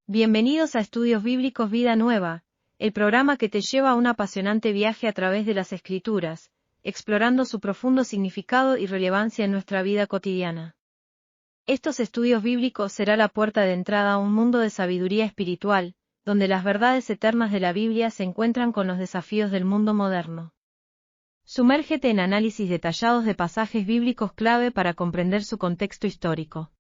Bienvenidos a Estudios Bíblicos Vida Nueva, el programa que te lleva a un apasionante viaje a través de las Escrituras, explorando su profundo significado y relevancia en nuestra vida cotidiana. Estos estudios bíblicos será la puerta de entrada a un mundo de sabiduría espiritual, donde las verdades eternas de la Biblia se encuentran con los desafíos del mundo moderno. Sumérgete en análisis detallados de pasajes bíblicos clave para comprender su contexto histórico.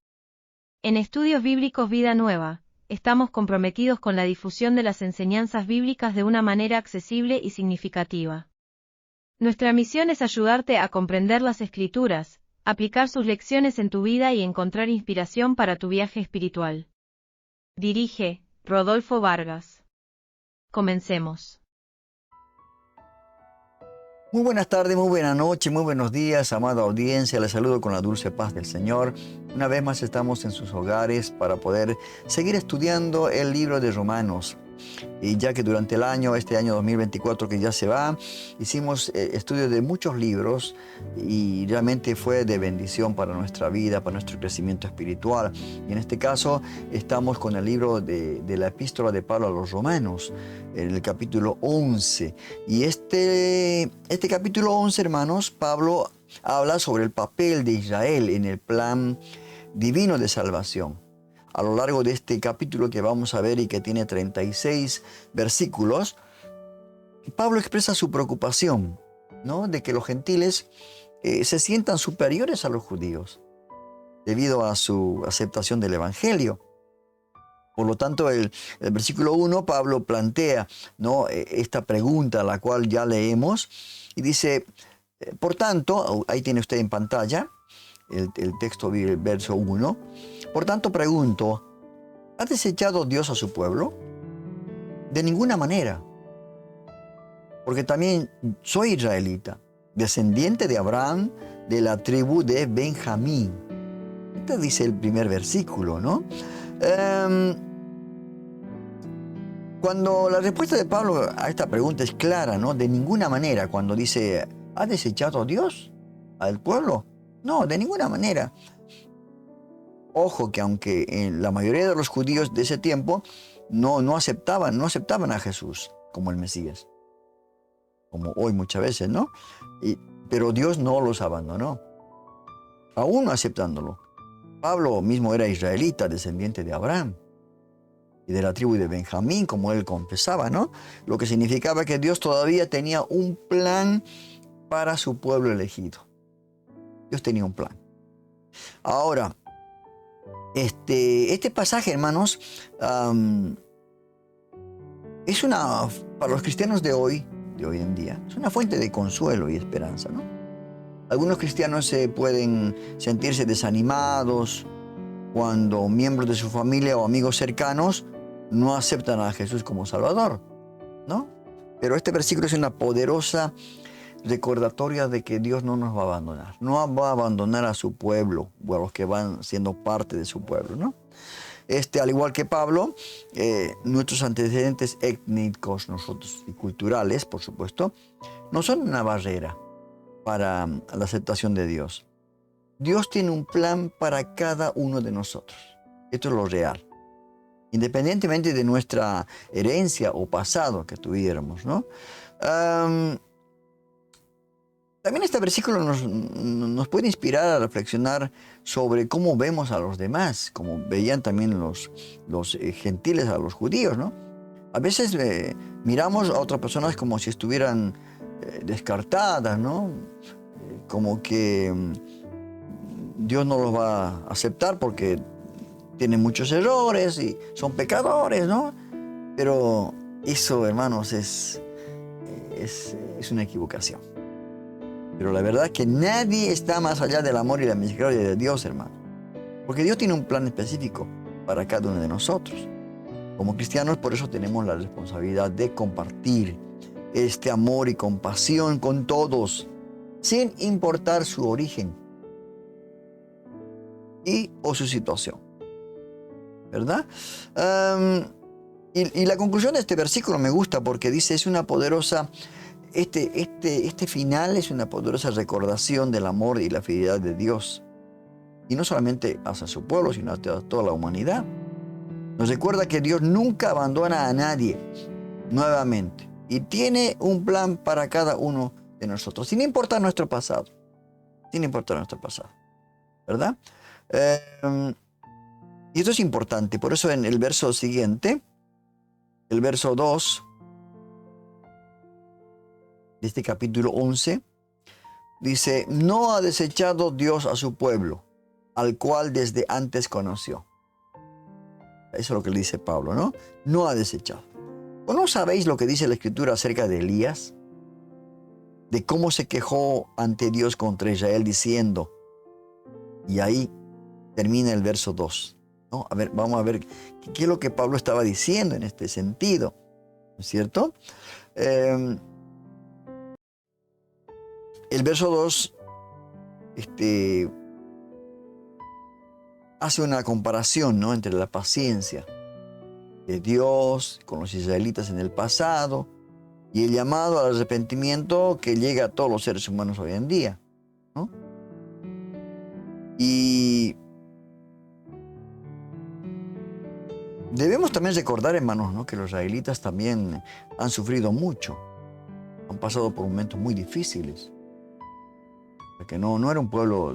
En Estudios Bíblicos Vida Nueva, estamos comprometidos con la difusión de las enseñanzas bíblicas de una manera accesible y significativa. Nuestra misión es ayudarte a comprender las Escrituras, aplicar sus lecciones en tu vida y encontrar inspiración para tu viaje espiritual. Dirige Rodolfo Vargas. Comencemos. Muy buenas tardes, muy buena noche, muy buenos días, amada audiencia. Les saludo con la dulce paz del Señor. Una vez más estamos en sus hogares para poder seguir estudiando el libro de Romanos. Y ya que durante el año, este año 2024 que ya se va, hicimos estudios de muchos libros y realmente fue de bendición para nuestra vida, para nuestro crecimiento espiritual. Y en este caso estamos con el libro de la epístola de Pablo a los Romanos, en el capítulo 11. Y este capítulo 11, hermanos, Pablo habla sobre el papel de Israel en el plan divino de salvación. A lo largo de este capítulo que vamos a ver y que tiene 36 versículos, Pablo expresa su preocupación, ¿no?, de que los gentiles se sientan superiores a los judíos debido a su aceptación del Evangelio. Por lo tanto, el versículo 1, Pablo plantea, ¿no?, esta pregunta, la cual ya leemos, y dice, por tanto, ahí tiene usted en pantalla el texto del verso 1, por tanto pregunto, ¿ha desechado Dios a su pueblo? De ninguna manera, porque también soy israelita, descendiente de Abraham, de la tribu de Benjamín. Este dice el primer versículo, ¿no? Cuando la respuesta de Pablo a esta pregunta es clara, ¿no? De ninguna manera, cuando dice, ¿ha desechado Dios al pueblo? No, de ninguna manera. Ojo que aunque la mayoría de los judíos de ese tiempo no aceptaban a Jesús como el Mesías, como hoy muchas veces, ¿no? Pero Dios no los abandonó, aún no aceptándolo. Pablo mismo era israelita, descendiente de Abraham y de la tribu de Benjamín, como él confesaba, ¿no? Lo que significaba que Dios todavía tenía un plan para su pueblo elegido. Dios tenía un plan. Ahora, este pasaje, hermanos, es para los cristianos de hoy en día, es una fuente de consuelo y esperanza, ¿no? Algunos cristianos pueden sentirse desanimados cuando miembros de su familia o amigos cercanos no aceptan a Jesús como Salvador, ¿no? Pero este versículo es una poderosa recordatoria de que Dios no nos va a abandonar. No va a abandonar a su pueblo o a los que van siendo parte de su pueblo, ¿no? Al igual que Pablo, nuestros antecedentes étnicos, nosotros, y culturales, por supuesto, no son una barrera para la aceptación de Dios. Dios tiene un plan para cada uno de nosotros. Esto es lo real. Independientemente de nuestra herencia o pasado que tuviéramos, ¿no? También este versículo nos puede inspirar a reflexionar sobre cómo vemos a los demás, como veían también los gentiles a los judíos, ¿no? A veces miramos a otras personas como si estuvieran descartadas, ¿no? Como que Dios no los va a aceptar porque tienen muchos errores y son pecadores, ¿no? Pero eso, hermanos, es una equivocación. Pero la verdad es que nadie está más allá del amor y la misericordia de Dios, hermano. Porque Dios tiene un plan específico para cada uno de nosotros. Como cristianos, por eso tenemos la responsabilidad de compartir este amor y compasión con todos, sin importar su origen o su situación. ¿Verdad? Y la conclusión de este versículo me gusta porque dice, es una poderosa... Este final es una poderosa recordación del amor y la fidelidad de Dios. Y no solamente hacia su pueblo, sino hacia toda la humanidad. Nos recuerda que Dios nunca abandona a nadie nuevamente y tiene un plan para cada uno de nosotros, sin importar nuestro pasado, sin importar nuestro pasado, ¿verdad? Y esto es importante, por eso en el verso siguiente, el verso 2 de este capítulo 11, dice, no ha desechado Dios a su pueblo, al cual desde antes conoció. Eso es lo que le dice Pablo, ¿no? No ha desechado. ¿O no sabéis lo que dice la Escritura acerca de Elías? De cómo se quejó ante Dios contra Israel diciendo, y ahí termina el verso 2, ¿no? A ver, vamos a ver qué es lo que Pablo estaba diciendo en este sentido, ¿no es cierto? El verso 2 hace una comparación, ¿no?, entre la paciencia de Dios con los israelitas en el pasado y el llamado al arrepentimiento que llega a todos los seres humanos hoy en día, ¿no? Y debemos también recordar, hermanos, ¿no?, que los israelitas también han sufrido mucho, han pasado por momentos muy difíciles. Porque no era un pueblo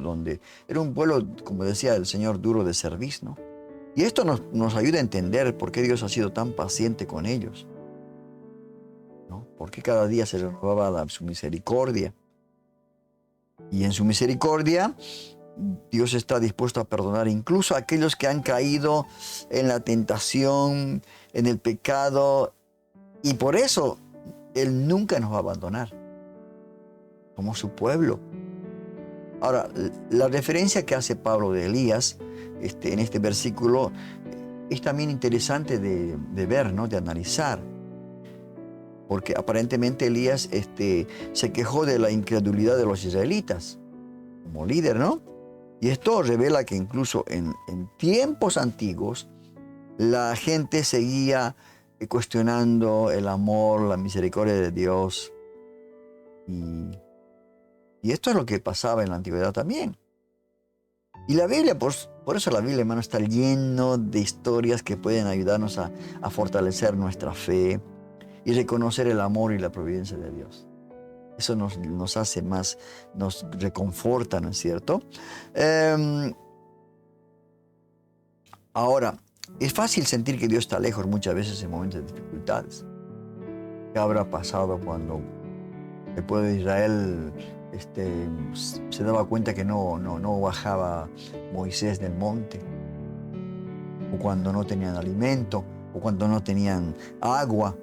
era un pueblo, como decía el Señor, duro de cerviz, ¿no? Y esto nos ayuda a entender por qué Dios ha sido tan paciente con ellos, ¿no? Porque cada día se renovaba su misericordia. Y en su misericordia, Dios está dispuesto a perdonar incluso a aquellos que han caído en la tentación, en el pecado. Y por eso, Él nunca nos va a abandonar. Como su pueblo. Ahora, la referencia que hace Pablo de Elías en este versículo es también interesante de ver, ¿no?, de analizar. Porque aparentemente Elías se quejó de la incredulidad de los israelitas como líder, ¿no? Y esto revela que incluso en tiempos antiguos la gente seguía cuestionando el amor, la misericordia de Dios. Y esto es lo que pasaba en la antigüedad también. Y la Biblia, por eso la Biblia, hermano, está lleno de historias que pueden ayudarnos a fortalecer nuestra fe y reconocer el amor y la providencia de Dios. Eso nos hace más, nos reconforta, ¿no es cierto? Ahora, es fácil sentir que Dios está lejos muchas veces en momentos de dificultades. ¿Qué habrá pasado cuando el pueblo de Israel se daba cuenta que no bajaba Moisés del monte? O cuando no tenían alimento, o cuando no tenían agua.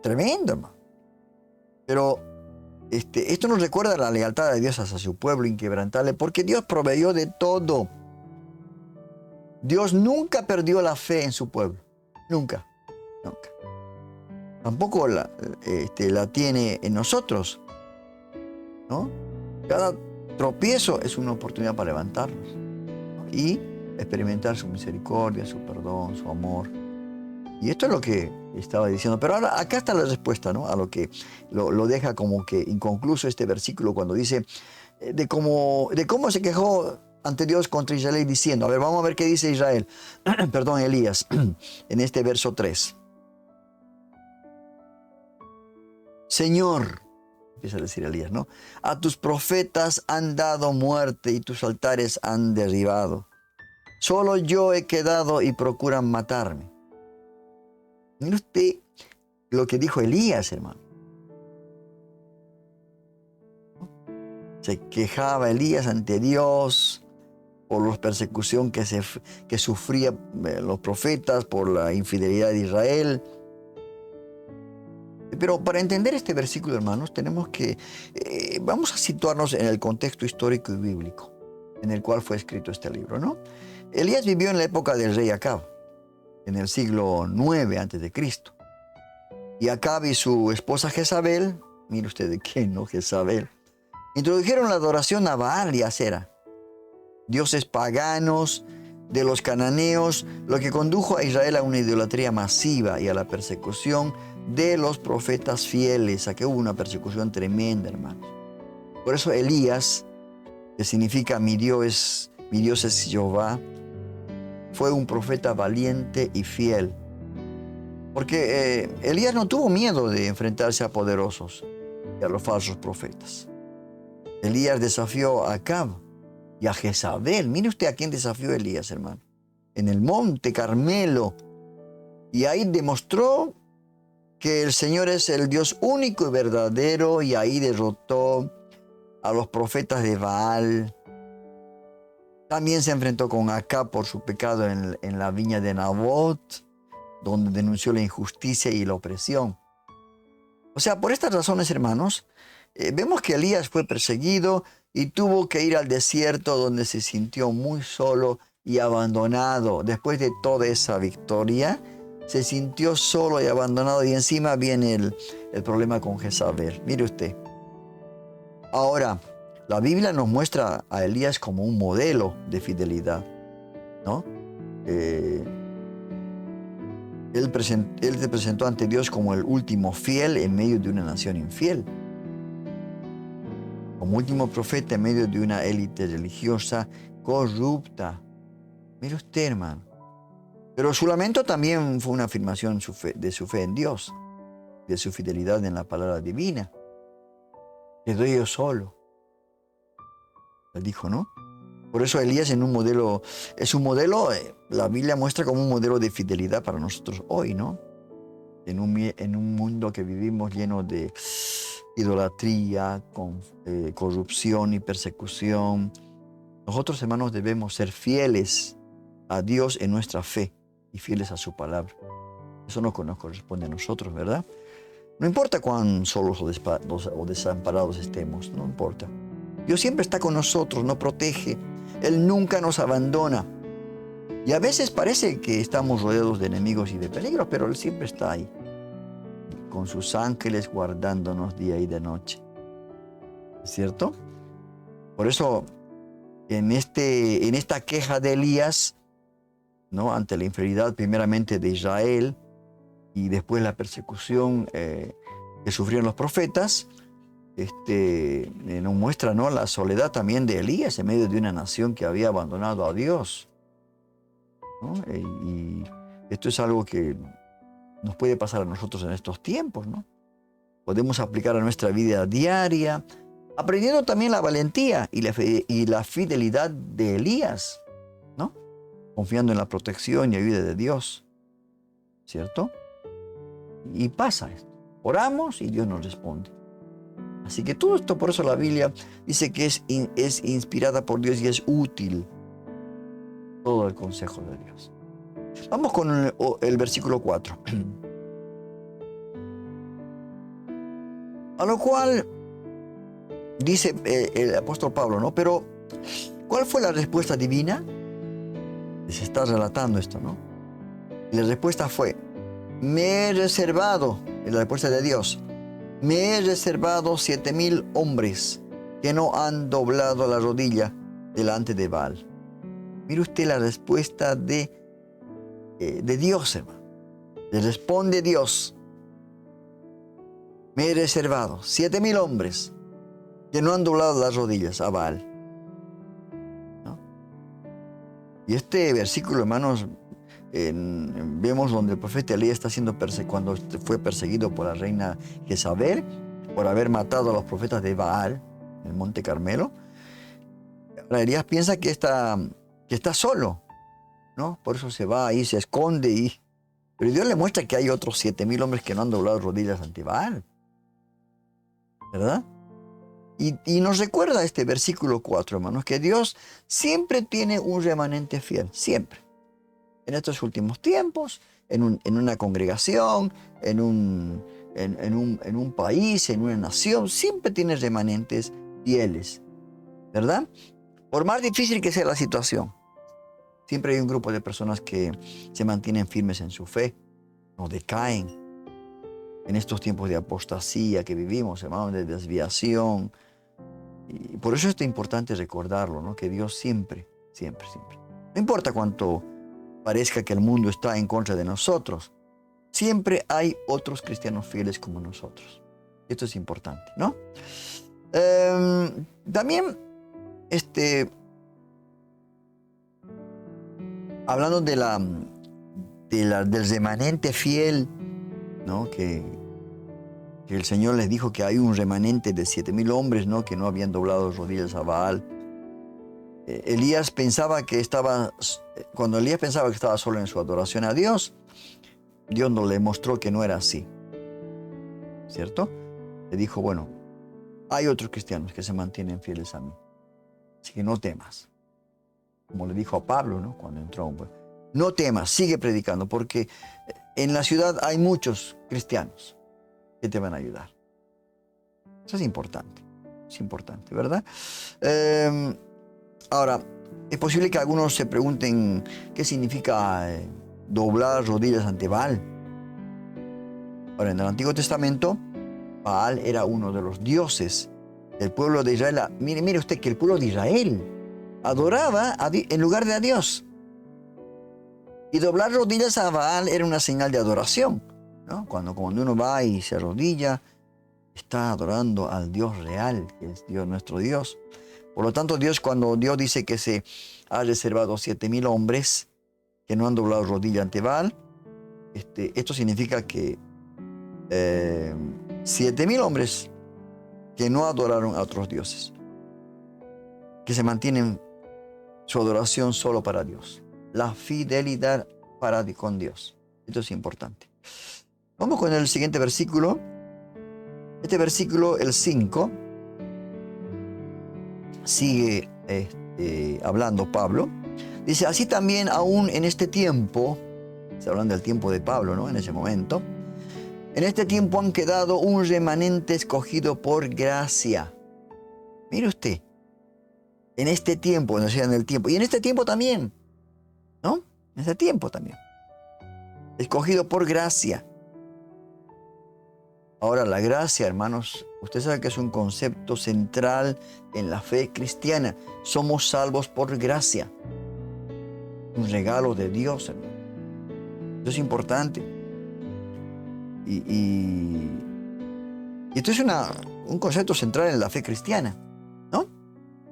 Tremendo, hermano. Pero esto nos recuerda la lealtad de Dios hacia su pueblo inquebrantable, porque Dios proveyó de todo. Dios nunca perdió la fe en su pueblo. Nunca. Nunca. Tampoco la tiene en nosotros, ¿no? Cada tropiezo es una oportunidad para levantarnos, ¿no?, y experimentar su misericordia, su perdón, su amor. Y esto es lo que estaba diciendo. Pero ahora acá está la respuesta, ¿no?, a lo que lo deja como que inconcluso este versículo cuando dice de cómo se quejó ante Dios contra Israel diciendo. A ver, vamos a ver qué dice Israel. Perdón, Elías, en este verso 3. Señor, empieza a decir Elías, ¿no?, a tus profetas han dado muerte y tus altares han derribado. Solo yo he quedado y procuran matarme. Mire usted lo que dijo Elías, hermano. Se quejaba Elías ante Dios por la persecución que sufrían los profetas, por la infidelidad de Israel. Pero para entender este versículo, hermanos, tenemos que, vamos a situarnos en el contexto histórico y bíblico en el cual fue escrito este libro, ¿no? Elías vivió en la época del rey Acab, en el siglo 9 a.C. Y Acab y su esposa Jezabel, mire usted de quién, ¿no?, Jezabel, introdujeron la adoración a Baal y a Asera, dioses paganos de los cananeos, lo que condujo a Israel a una idolatría masiva y a la persecución de los profetas fieles. Aquí hubo una persecución tremenda, hermanos. Por eso Elías, que significa mi Dios es Jehová, fue un profeta valiente y fiel. Porque Elías no tuvo miedo de enfrentarse a poderosos y a los falsos profetas. Elías desafió a Acab y a Jezabel. Mire usted a quién desafió Elías, hermano. En el monte Carmelo. Y ahí demostró que el Señor es el Dios único y verdadero, y ahí derrotó a los profetas de Baal. También se enfrentó con Acab por su pecado en la viña de Nabot, donde denunció la injusticia y la opresión. O sea, por estas razones, hermanos, vemos que Elías fue perseguido y tuvo que ir al desierto, donde se sintió muy solo y abandonado. Después de toda esa victoria, se sintió solo y abandonado, y encima viene el problema con Jezabel. Mire usted. Ahora, la Biblia nos muestra a Elías como un modelo de fidelidad, ¿no? Él se presentó ante Dios como el último fiel en medio de una nación infiel. Como último profeta en medio de una élite religiosa corrupta. Mire usted, hermano. Pero su lamento también fue una afirmación de su fe en Dios, de su fidelidad en la palabra divina. Quedó yo solo. Él dijo, ¿no? Por eso Elías es un modelo, la Biblia muestra como un modelo de fidelidad para nosotros hoy, ¿no? En un mundo que vivimos lleno de idolatría, corrupción y persecución. Nosotros, hermanos, debemos ser fieles a Dios en nuestra fe y fieles a su palabra. Eso no nos corresponde a nosotros, ¿verdad? No importa cuán solos o desamparados estemos, no importa. Dios siempre está con nosotros, nos protege. Él nunca nos abandona. Y a veces parece que estamos rodeados de enemigos y de peligros, pero Él siempre está ahí, con sus ángeles guardándonos día y de noche. ¿Es cierto? Por eso, en esta queja de Elías, ¿no?, ante la infidelidad primeramente de Israel y después la persecución que sufrieron los profetas, nos muestra, ¿no?, la soledad también de Elías en medio de una nación que había abandonado a Dios, ¿no? Y esto es algo que nos puede pasar a nosotros en estos tiempos, ¿no? Podemos aplicar a nuestra vida diaria, aprendiendo también la valentía y la fidelidad de Elías, ¿no? Confiando en la protección y ayuda de Dios, ¿cierto? Y pasa esto. Oramos y Dios nos responde. Así que todo esto, por eso la Biblia dice que es inspirada por Dios y es útil todo el consejo de Dios. Vamos con el versículo 4. A lo cual dice el apóstol Pablo, ¿no? Pero, ¿cuál fue la respuesta divina? Se está relatando esto, ¿no? Y la respuesta fue, me he reservado, es la respuesta de Dios, me he reservado 7,000 hombres que no han doblado la rodilla delante de Baal. Mire usted la respuesta de Dios, hermano. Le responde Dios, me he reservado 7,000 hombres que no han doblado las rodillas a Baal, ¿no? Y este versículo, hermanos, vemos donde el profeta Elías está siendo cuando fue perseguido por la reina Jezabel por haber matado a los profetas de Baal en el monte Carmelo. Ahora Elías piensa que está solo, ¿no? Por eso se va ahí, se esconde. Pero Dios le muestra que hay otros 7,000 hombres que no han doblado rodillas ante Baal, ¿verdad? Y nos recuerda este versículo 4, hermanos, que Dios siempre tiene un remanente fiel, siempre. En estos últimos tiempos, en una congregación, en un país, en una nación, siempre tiene remanentes fieles, ¿verdad? Por más difícil que sea la situación, siempre hay un grupo de personas que se mantienen firmes en su fe, no decaen. En estos tiempos de apostasía que vivimos, hermanos, de desviación. Y por eso es importante recordarlo, ¿no? Que Dios siempre, siempre, siempre. No importa cuánto parezca que el mundo está en contra de nosotros, siempre hay otros cristianos fieles como nosotros. Esto es importante, ¿no? También hablando del remanente fiel, ¿no? Que el Señor les dijo que hay un remanente de 7,000 hombres, ¿no? Que no habían doblado rodillas a Baal. Cuando Elías pensaba que estaba solo en su adoración a Dios, Dios no le mostró que no era así, ¿cierto? Le dijo, bueno, hay otros cristianos que se mantienen fieles a mí, así que no temas. Como le dijo a Pablo, ¿no? Cuando entró, no temas, sigue predicando, porque en la ciudad hay muchos cristianos que te van a ayudar. Eso es importante, ¿verdad? Ahora, es posible que algunos se pregunten qué significa doblar rodillas ante Baal. Ahora, en el Antiguo Testamento, Baal era uno de los dioses del pueblo de Israel. Mire usted que el pueblo de Israel adoraba en lugar de a Dios. Y doblar rodillas a Baal era una señal de adoración, ¿no? Cuando uno va y se arrodilla, está adorando al Dios real, que es Dios, nuestro Dios. Por lo tanto, cuando Dios dice que se ha reservado 7,000 hombres que no han doblado rodilla ante Baal, esto significa que 7,000 hombres que no adoraron a otros dioses, que se mantienen su adoración solo para Dios, la fidelidad con Dios. Esto es importante. Vamos con el siguiente versículo. Este versículo, el 5, sigue hablando Pablo. Dice, así también aún en este tiempo, está hablando del tiempo de Pablo, ¿no? En ese momento, en este tiempo han quedado un remanente escogido por gracia. Mire usted, en este tiempo, no sea en el tiempo, y en este tiempo también, ¿no? En este tiempo también. Escogido por gracia. Ahora, la gracia, hermanos, usted sabe que es un concepto central en la fe cristiana. Somos salvos por gracia. Un regalo de Dios, hermano. Eso es importante. Y esto es un concepto central en la fe cristiana, ¿no?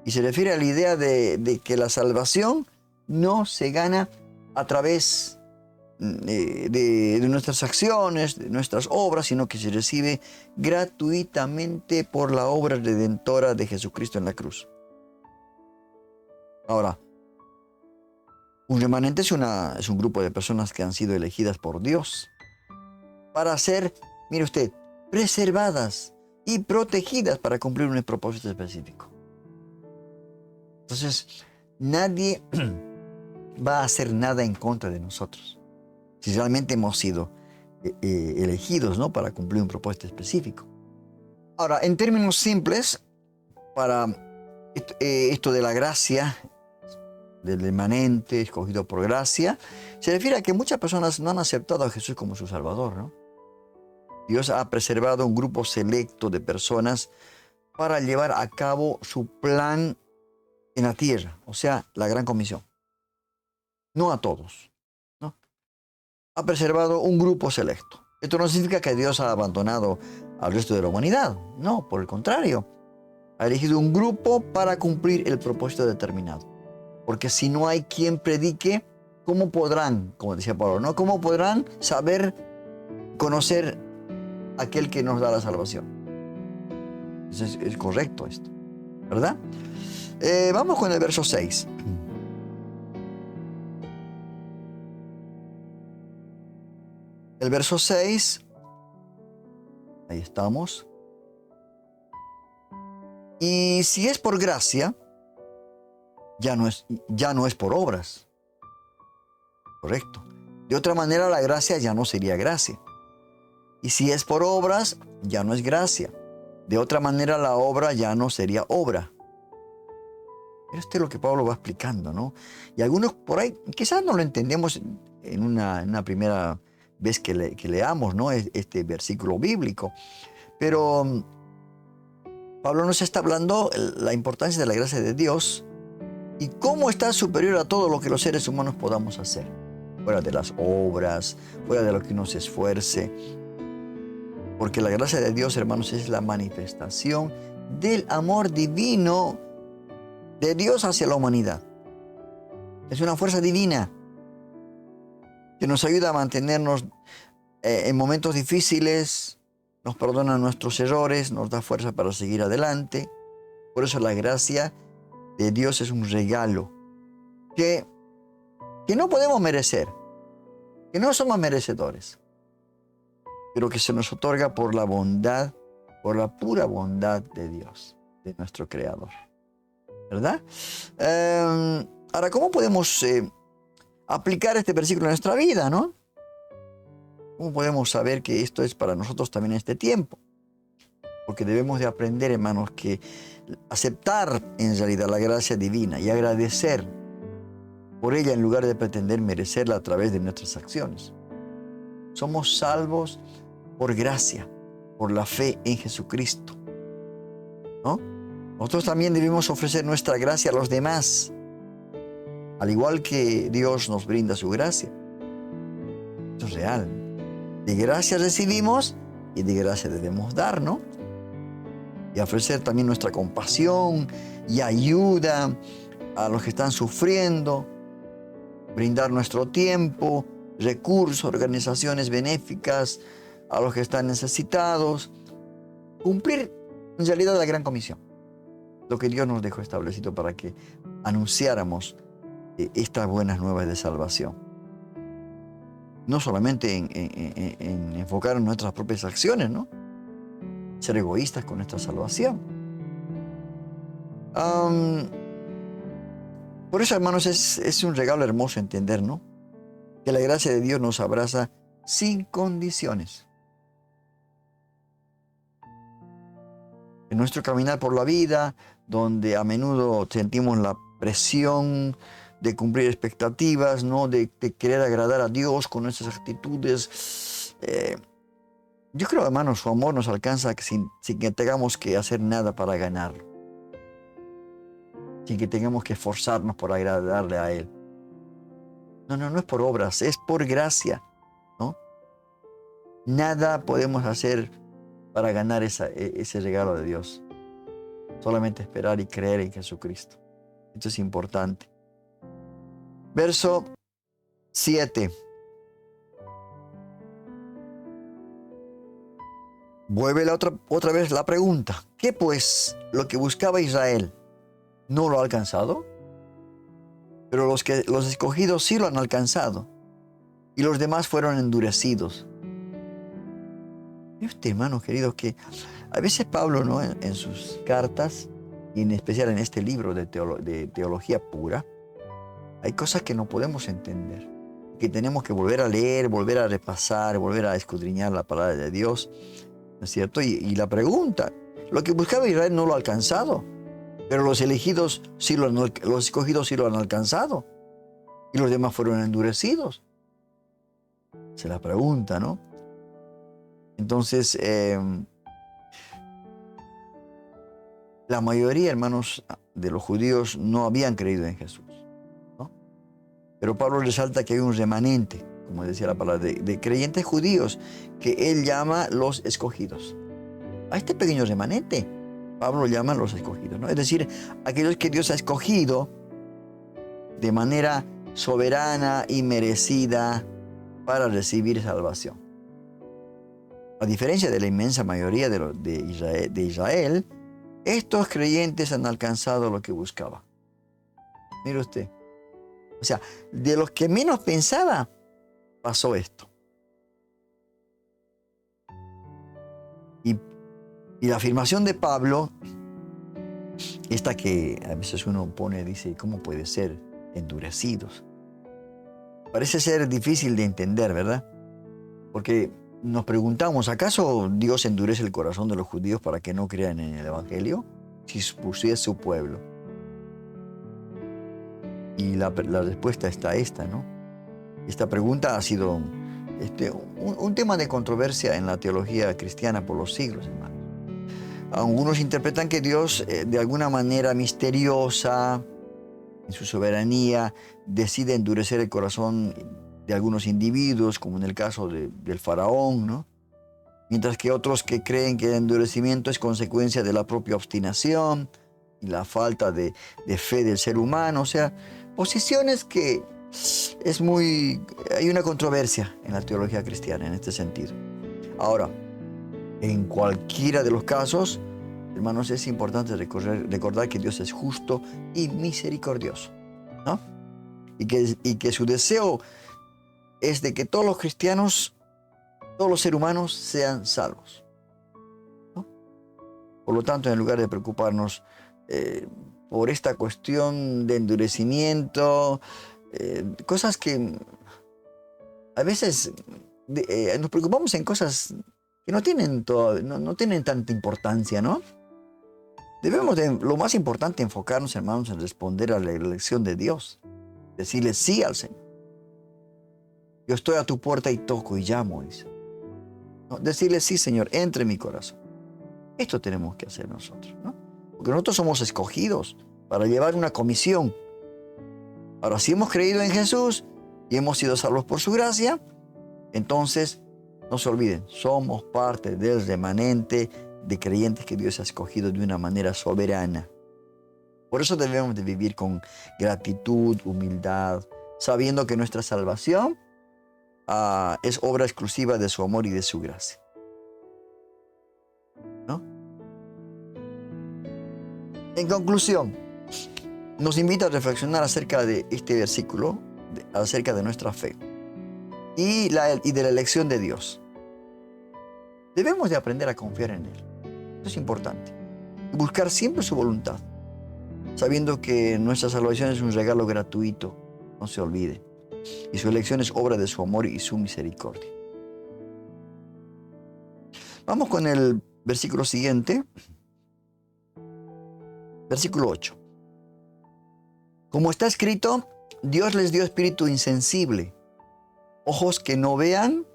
Y se refiere a la idea de que la salvación no se gana a través de nuestras acciones, de nuestras obras, sino que se recibe gratuitamente por la obra redentora de Jesucristo en la cruz. Ahora, un remanente es un grupo de personas que han sido elegidas por Dios para ser, mire usted, preservadas y protegidas para cumplir un propósito específico. Entonces, nadie va a hacer nada en contra de nosotros, si realmente hemos sido elegidos, ¿no? Para cumplir un propósito específico. Ahora, en términos simples, para esto de la gracia, del remanente escogido por gracia, se refiere a que muchas personas no han aceptado a Jesús como su Salvador, ¿no? Dios ha preservado un grupo selecto de personas para llevar a cabo su plan en la tierra, o sea, la gran comisión. No a todos, ¿no? Ha preservado un grupo selecto. Esto no significa que Dios ha abandonado al resto de la humanidad. No, por el contrario. Ha elegido un grupo para cumplir el propósito determinado. Porque si no hay quien predique, ¿cómo podrán, como decía Pablo, ¿no? ¿Cómo podrán saber, conocer a aquel que nos da la salvación? Entonces, es correcto esto, ¿verdad? Vamos con el verso 6. El verso 6, ahí estamos. Y si es por gracia, ya no es por obras. Correcto. De otra manera, la gracia ya no sería gracia. Y si es por obras, ya no es gracia. De otra manera, la obra ya no sería obra. Esto es lo que Pablo va explicando, ¿no? Y algunos por ahí quizás no lo entendemos en una primera vez que leamos, ¿no? Este versículo bíblico. Pero Pablo nos está hablando la importancia de la gracia de Dios y cómo está superior a todo lo que los seres humanos podamos hacer. Fuera de las obras, fuera de lo que uno se esfuerce. Porque la gracia de Dios, hermanos, es la manifestación del amor divino de Dios hacia la humanidad. Es una fuerza divina que nos ayuda a mantenernos en momentos difíciles, nos perdona nuestros errores, nos da fuerza para seguir adelante. Por eso la gracia de Dios es un regalo que no podemos merecer, que no somos merecedores, pero que se nos otorga por la bondad, por la pura bondad de Dios, de nuestro Creador. ¿Verdad? Ahora, ¿cómo podemos aplicar este versículo en nuestra vida, no? ¿Cómo podemos saber que esto es para nosotros también en este tiempo? Porque debemos de aprender, hermanos, que aceptar en realidad la gracia divina y agradecer por ella en lugar de pretender merecerla a través de nuestras acciones. Somos salvos por gracia, por la fe en Jesucristo, ¿no? Nosotros también debemos ofrecer nuestra gracia a los demás, al igual que Dios nos brinda su gracia. Esto es real. De gracia recibimos y de gracia debemos dar, ¿no? Y ofrecer también nuestra compasión y ayuda a los que están sufriendo, brindar nuestro tiempo, recursos, organizaciones benéficas a los que están necesitados, cumplir en realidad la gran comisión, lo que Dios nos dejó establecido para que anunciáramos estas buenas nuevas de salvación. No solamente en enfocar en nuestras propias acciones, ¿no? Ser egoístas con nuestra salvación. Por eso, hermanos, es un regalo hermoso entender, ¿no? Que la gracia de Dios nos abraza sin condiciones. En nuestro caminar por la vida, donde a menudo sentimos la presión de cumplir expectativas, ¿no? De querer agradar a Dios con nuestras actitudes. Yo creo, hermanos, su amor nos alcanza sin que tengamos que hacer nada para ganarlo. Sin que tengamos que esforzarnos por agradarle a Él. No es por obras, es por gracia, ¿no? Nada podemos hacer para ganar ese regalo de Dios. Solamente esperar y creer en Jesucristo. Esto es importante. Verso 7. Vuelve otra vez la pregunta. ¿Qué pues lo que buscaba Israel no lo ha alcanzado? Pero los escogidos sí lo han alcanzado. Y los demás fueron endurecidos. Mire usted, hermanos queridos, que a veces Pablo, ¿no? en sus cartas, y en especial en este libro de teología pura, hay cosas que no podemos entender, que tenemos que volver a leer, volver a repasar, volver a escudriñar la palabra de Dios, ¿no es cierto? Y la pregunta, lo que buscaba Israel no lo ha alcanzado, pero los escogidos sí lo han alcanzado, y los demás fueron endurecidos. Se la pregunta, ¿no? Entonces, la mayoría, hermanos, de los judíos no habían creído en Jesús, ¿no? Pero Pablo resalta que hay un remanente, como decía la palabra, de creyentes judíos que él llama los escogidos. A este pequeño remanente, Pablo llama los escogidos, ¿no? Es decir, aquellos que Dios ha escogido de manera soberana y merecida para recibir salvación. A diferencia de la inmensa mayoría de Israel, estos creyentes han alcanzado lo que buscaban. Mire usted. O sea, de los que menos pensaba, pasó esto. Y la afirmación de Pablo, esta que a veces uno dice, ¿cómo puede ser endurecidos? Parece ser difícil de entender, ¿verdad? Porque nos preguntamos, ¿acaso Dios endurece el corazón de los judíos para que no crean en el Evangelio? Si es su pueblo. Y la respuesta está esta, ¿no? Esta pregunta ha sido un tema de controversia en la teología cristiana por los siglos, hermanos. Algunos interpretan que Dios, de alguna manera misteriosa, en su soberanía, decide endurecer el corazón de algunos individuos, como en el caso del faraón, ¿no? Mientras que otros que creen que el endurecimiento es consecuencia de la propia obstinación y la falta de fe del ser humano. O sea, posiciones que hay una controversia en la teología cristiana en este sentido. Ahora, en cualquiera de los casos, hermanos, es importante recordar que Dios es justo y misericordioso, ¿no? Y que su deseo es de que todos los cristianos, todos los seres humanos sean salvos, ¿no? Por lo tanto, en lugar de preocuparnos por esta cuestión de endurecimiento, cosas que a veces nos preocupamos en cosas que no tienen tanta importancia, ¿no? Lo más importante, enfocarnos, hermanos, en responder a la elección de Dios. Decirle sí al Señor. Yo estoy a tu puerta y toco y llamo, dice. ¿No? Decirle sí, Señor, entre en mi corazón. Esto tenemos que hacer nosotros, ¿no? Porque nosotros somos escogidos para llevar una comisión. Ahora, si hemos creído en Jesús y hemos sido salvos por su gracia, entonces, no se olviden, somos parte del remanente de creyentes que Dios ha escogido de una manera soberana. Por eso debemos de vivir con gratitud, humildad, sabiendo que nuestra salvación es obra exclusiva de su amor y de su gracia, ¿no? En conclusión, nos invita a reflexionar acerca de este versículo, acerca de nuestra fe y de la elección de Dios. Debemos de aprender a confiar en Él. Eso es importante. Y buscar siempre su voluntad, sabiendo que nuestra salvación es un regalo gratuito, no se olvide. Y su elección es obra de su amor y su misericordia. Vamos con el versículo siguiente. Versículo 8. Como está escrito, Dios les dio espíritu insensible, ojos que no vean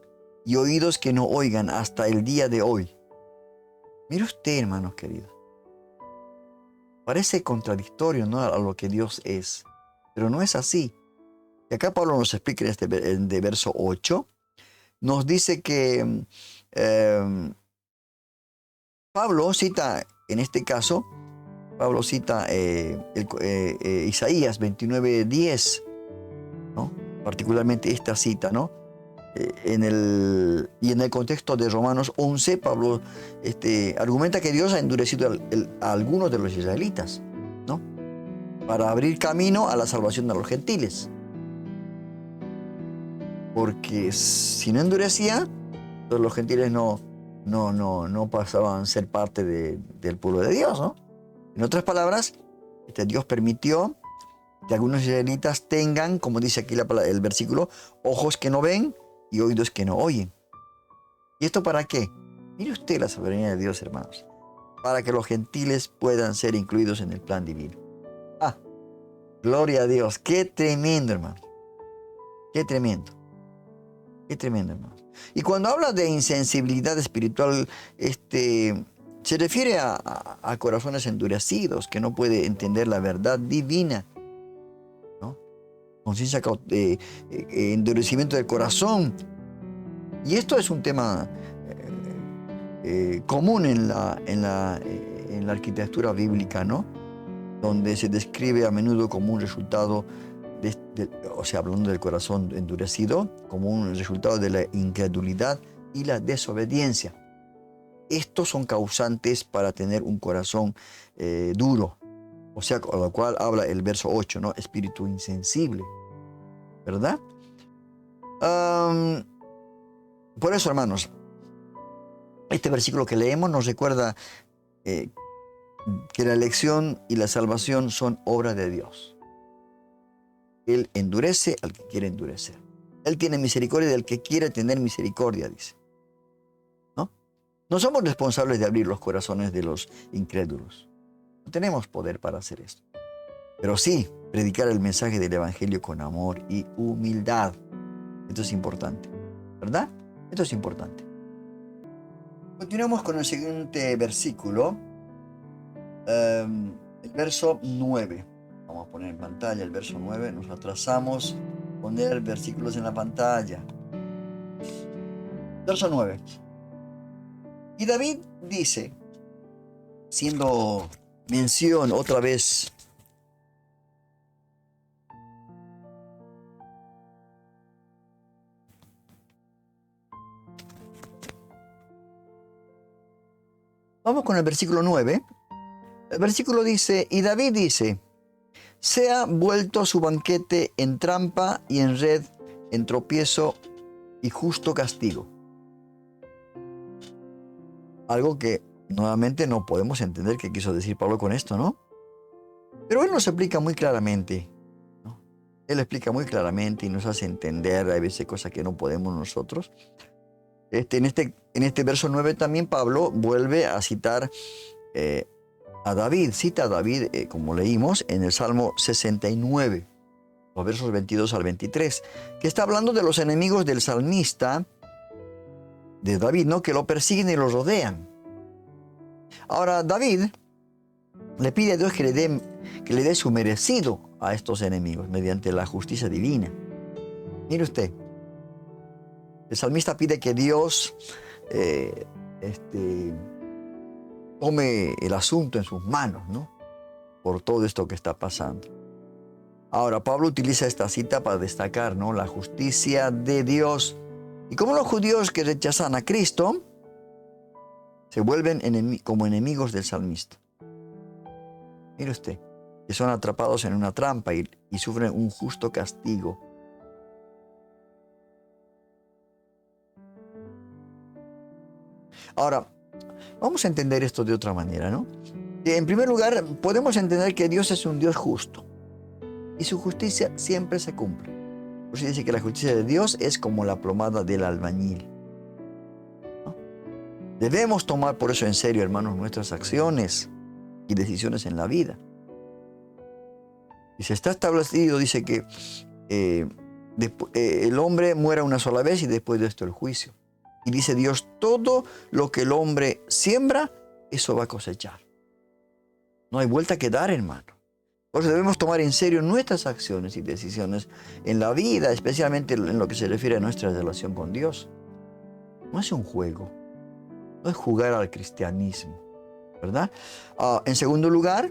y oídos que no oigan hasta el día de hoy. Mire usted, hermanos queridos. Parece contradictorio, ¿no?, a lo que Dios es, pero no es así. Y acá Pablo nos explica en de verso 8, nos dice que Pablo cita, en este caso, Pablo cita Isaías 29:10, ¿no? Particularmente esta cita, ¿no? Y en el contexto de Romanos 11, Pablo argumenta que Dios ha endurecido a algunos de los israelitas, ¿no?, para abrir camino a la salvación de los gentiles. Porque si no endurecía, pues los gentiles no pasaban a ser parte del pueblo de Dios, ¿no? En otras palabras, Dios permitió que algunos israelitas tengan, como dice aquí el versículo, ojos que no ven y oídos que no oyen. ¿Y esto para qué? Mire usted la soberanía de Dios, hermanos. Para que los gentiles puedan ser incluidos en el plan divino. ¡Ah! Gloria a Dios. ¡Qué tremendo, hermano! ¡Qué tremendo! ¡Qué tremendo, hermano! Y cuando habla de insensibilidad espiritual, se refiere a corazones endurecidos, que no puede entender la verdad divina, ¿no? Conciencia, endurecimiento del corazón. Y esto es un tema común en la arquitectura bíblica, ¿no? Donde se describe a menudo como un resultado, hablando del corazón endurecido, como un resultado de la incredulidad y la desobediencia. Estos son causantes para tener un corazón duro. O sea, con lo cual habla el verso 8, ¿no? Espíritu insensible, ¿verdad? Por eso, hermanos, este versículo que leemos nos recuerda que la elección y la salvación son obra de Dios. Él endurece al que quiere endurecer. Él tiene misericordia del que quiere tener misericordia, dice. No somos responsables de abrir los corazones de los incrédulos. No tenemos poder para hacer esto. Pero sí, predicar el mensaje del Evangelio con amor y humildad. Esto es importante, ¿verdad? Esto es importante. Continuamos con el siguiente versículo. El verso 9. Vamos a poner en pantalla el verso 9. Nos atrasamos. Poner versículos en la pantalla. Verso 9. Y David dice, siendo mención otra vez Vamos con el versículo 9. El versículo dice, y David dice, sea vuelto su banquete en trampa y en red, en tropiezo y justo castigo. Algo que nuevamente no podemos entender qué quiso decir Pablo con esto, ¿no? Pero él nos explica muy claramente, ¿no? Él explica muy claramente y nos hace entender a veces cosas que no podemos nosotros. En este verso 9 también Pablo vuelve a citar a David. Cita a David, como leímos, en el Salmo 69, los versos 22 al 23, que está hablando de los enemigos del salmista, de David, ¿no? Que lo persiguen y lo rodean. Ahora, David le pide a Dios que le dé su merecido a estos enemigos mediante la justicia divina. Mire usted, el salmista pide que Dios tome el asunto en sus manos, ¿no? Por todo esto que está pasando. Ahora, Pablo utiliza esta cita para destacar, ¿no? La justicia de Dios. Y como los judíos que rechazan a Cristo se vuelven como enemigos del salmista. Mire usted, que son atrapados en una trampa y sufren un justo castigo. Ahora, vamos a entender esto de otra manera, ¿no? En primer lugar, podemos entender que Dios es un Dios justo y su justicia siempre se cumple. Por eso dice que la justicia de Dios es como la plomada del albañil, ¿no? Debemos tomar por eso en serio, hermanos, nuestras acciones y decisiones en la vida. Y se está establecido, dice que el hombre muera una sola vez y después de esto el juicio. Y dice Dios, todo lo que el hombre siembra, eso va a cosechar. No hay vuelta que dar, hermano. Por eso debemos tomar en serio nuestras acciones y decisiones en la vida, especialmente en lo que se refiere a nuestra relación con Dios. No es un juego, no es jugar al cristianismo, ¿verdad? En segundo lugar,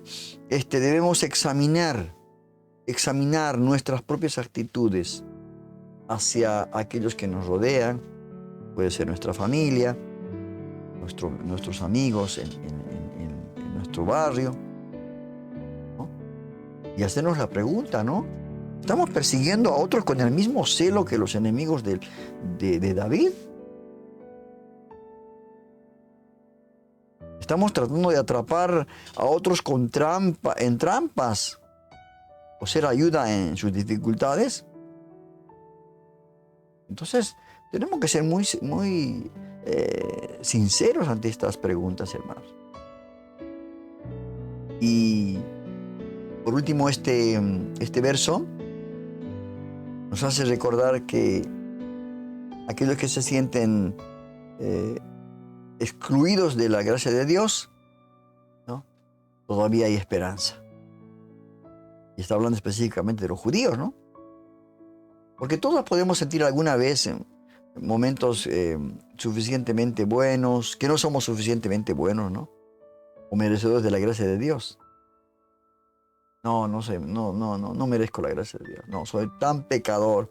debemos examinar nuestras propias actitudes hacia aquellos que nos rodean. Puede ser nuestra familia, nuestros amigos en nuestro barrio, ¿no? Y hacernos la pregunta, ¿no? ¿Estamos persiguiendo a otros con el mismo celo que los enemigos de David? ¿Estamos tratando de atrapar a otros en trampas o ser ayuda en sus dificultades? Entonces, tenemos que ser muy sinceros ante estas preguntas, hermanos. Y por último, este verso nos hace recordar que aquellos que se sienten excluidos de la gracia de Dios, ¿no? Todavía hay esperanza. Y está hablando específicamente de los judíos, ¿no? Porque todos podemos sentir alguna vez momentos suficientemente buenos, que no somos suficientemente buenos, ¿no? O merecedores de la gracia de Dios. No merezco la gracia de Dios. No, soy tan pecador.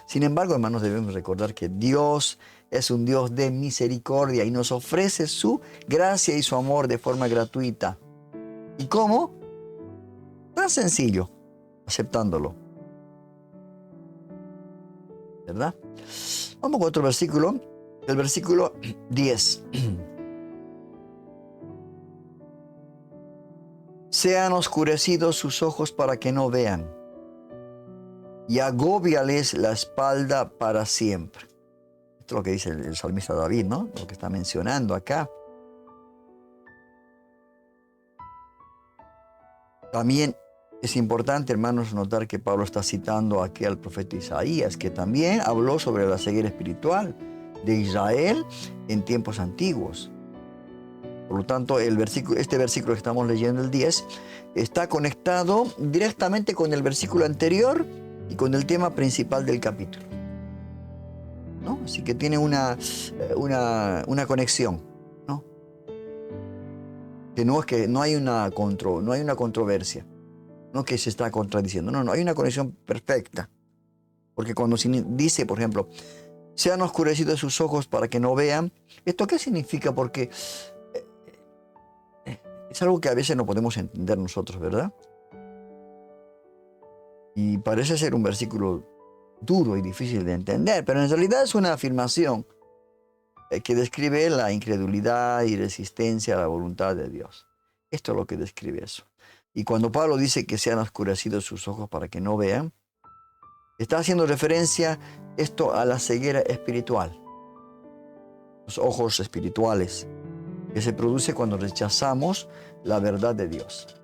Sin embargo, hermanos, debemos recordar que Dios es un Dios de misericordia y nos ofrece su gracia y su amor de forma gratuita. ¿Y cómo? Tan sencillo, aceptándolo. ¿Verdad? Vamos con otro versículo, el versículo 10. Sean oscurecidos sus ojos para que no vean, y agóbiales la espalda para siempre. Esto es lo que dice el salmista David, ¿no? Lo que está mencionando acá. También es importante, hermanos, notar que Pablo está citando aquí al profeta Isaías, que también habló sobre la ceguera espiritual de Israel en tiempos antiguos. Por lo tanto, este versículo que estamos leyendo, el 10, está conectado directamente con el versículo anterior y con el tema principal del capítulo, ¿no? Así que tiene una conexión, ¿no? Que no hay una controversia. No que se está contradiciendo. No, hay una conexión perfecta. Porque cuando dice, por ejemplo, sean oscurecidos sus ojos para que no vean, ¿esto qué significa? Porque Es algo que a veces no podemos entender nosotros, ¿verdad? Y parece ser un versículo duro y difícil de entender, pero en realidad es una afirmación que describe la incredulidad y resistencia a la voluntad de Dios. Esto es lo que describe eso. Y cuando Pablo dice que se han oscurecido sus ojos para que no vean, está haciendo referencia esto a la ceguera espiritual, los ojos espirituales, que se produce cuando rechazamos la verdad de Dios.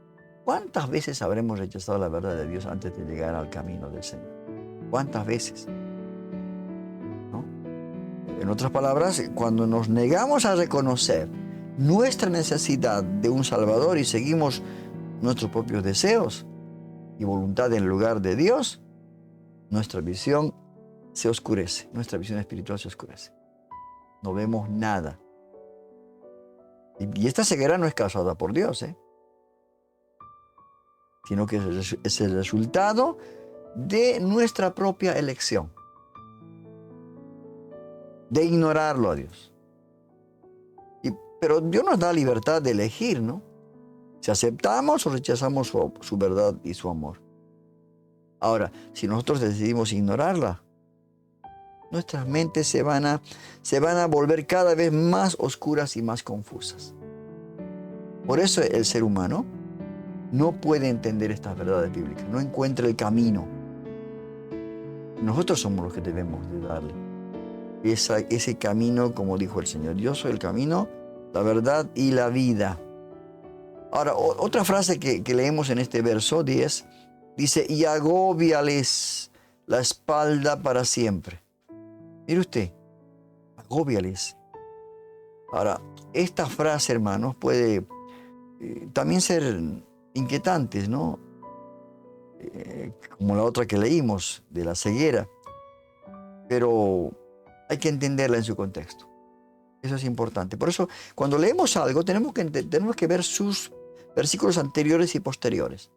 ¿Cuántas veces habremos rechazado la verdad de Dios antes de llegar al camino del Señor? ¿Cuántas veces? ¿No? En otras palabras, cuando nos negamos a reconocer nuestra necesidad de un Salvador y seguimos nuestros propios deseos y voluntad en lugar de Dios, nuestra visión se oscurece, nuestra visión espiritual se oscurece. No vemos nada. Y esta ceguera no es causada por Dios, sino que es el resultado de nuestra propia elección, de ignorarlo a Dios. Pero Dios nos da libertad de elegir, ¿no? Si aceptamos o rechazamos su verdad y su amor. Ahora, si nosotros decidimos ignorarla, nuestras mentes se van a volver cada vez más oscuras y más confusas. Por eso el ser humano no puede entender estas verdades bíblicas, no encuentra el camino. Nosotros somos los que debemos de darle ese camino, como dijo el Señor. Yo soy el camino, la verdad y la vida. Ahora, otra frase que leemos en este verso 10 dice: y agóbiales la espalda para siempre. Mire usted, agóbiales. Ahora, esta frase, hermanos, puede también ser inquietantes, ¿no? Como la otra que leímos, de la ceguera. Pero hay que entenderla en su contexto. Eso es importante. Por eso, cuando leemos algo, tenemos que ver sus versículos anteriores y posteriores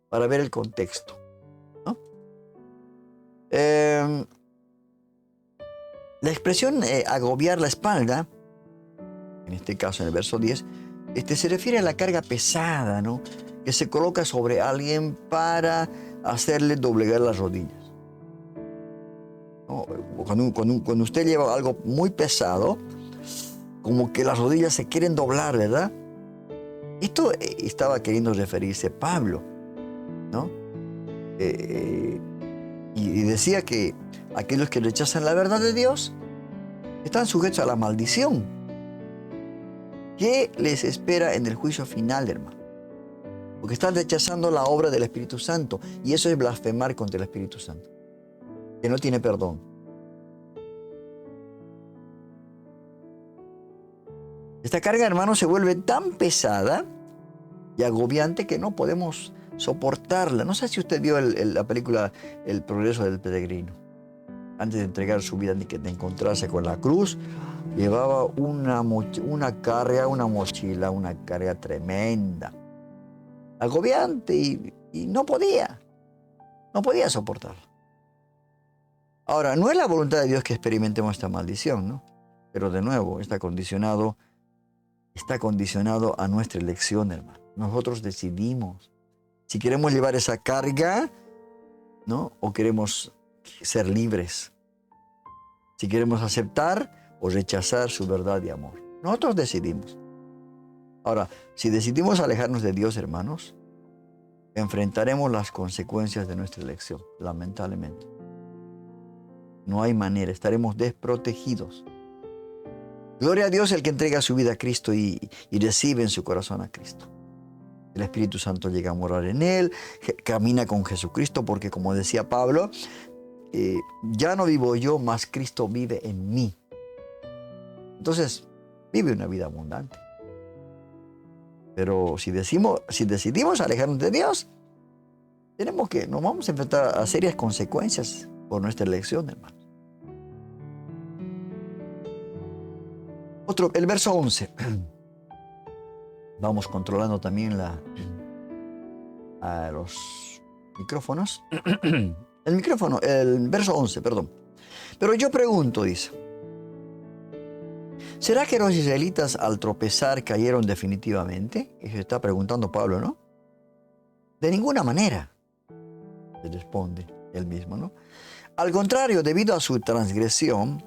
para ver el contexto, ¿no? La expresión agobiar la espalda, en este caso en el verso 10, se refiere a la carga pesada, ¿no?, que se coloca sobre alguien para hacerle doblegar las rodillas. ¿No? Cuando usted lleva algo muy pesado, como que las rodillas se quieren doblar, ¿verdad? Esto estaba queriendo referirse Pablo, ¿no? Y decía que aquellos que rechazan la verdad de Dios están sujetos a la maldición que les espera en el juicio final, hermano. Porque están rechazando la obra del Espíritu Santo. Y eso es blasfemar contra el Espíritu Santo, que no tiene perdón. Esta carga, hermano, se vuelve tan pesada y agobiante que no podemos soportarla. No sé si usted vio la película El progreso del peregrino. Antes de entregar su vida, de encontrarse con la cruz, llevaba una carga, una mochila, una carga tremenda, agobiante, y no podía soportarlo. Ahora, no es la voluntad de Dios que experimentemos esta maldición, ¿no? Pero de nuevo, está condicionado a nuestra elección, hermano. Nosotros decidimos si queremos llevar esa carga, ¿no?, o queremos ser libres. Si queremos aceptar o rechazar su verdad y amor. Nosotros decidimos. Ahora, si decidimos alejarnos de Dios, hermanos, enfrentaremos las consecuencias de nuestra elección, lamentablemente. No hay manera, estaremos desprotegidos. Gloria a Dios el que entrega su vida a Cristo y recibe en su corazón a Cristo. El Espíritu Santo llega a morar en él, camina con Jesucristo, porque como decía Pablo, ya no vivo yo, mas Cristo vive en mí. Entonces, vive una vida abundante. Pero si decidimos alejarnos de Dios, nos vamos a enfrentar a serias consecuencias por nuestra elección, hermano. El verso 11. Vamos controlando también los micrófonos. El verso 11, perdón. Pero yo pregunto, dice: ¿Será que los israelitas al tropezar cayeron definitivamente? Eso está preguntando Pablo, ¿no? De ninguna manera, le responde él mismo, ¿no? Al contrario, debido a su transgresión,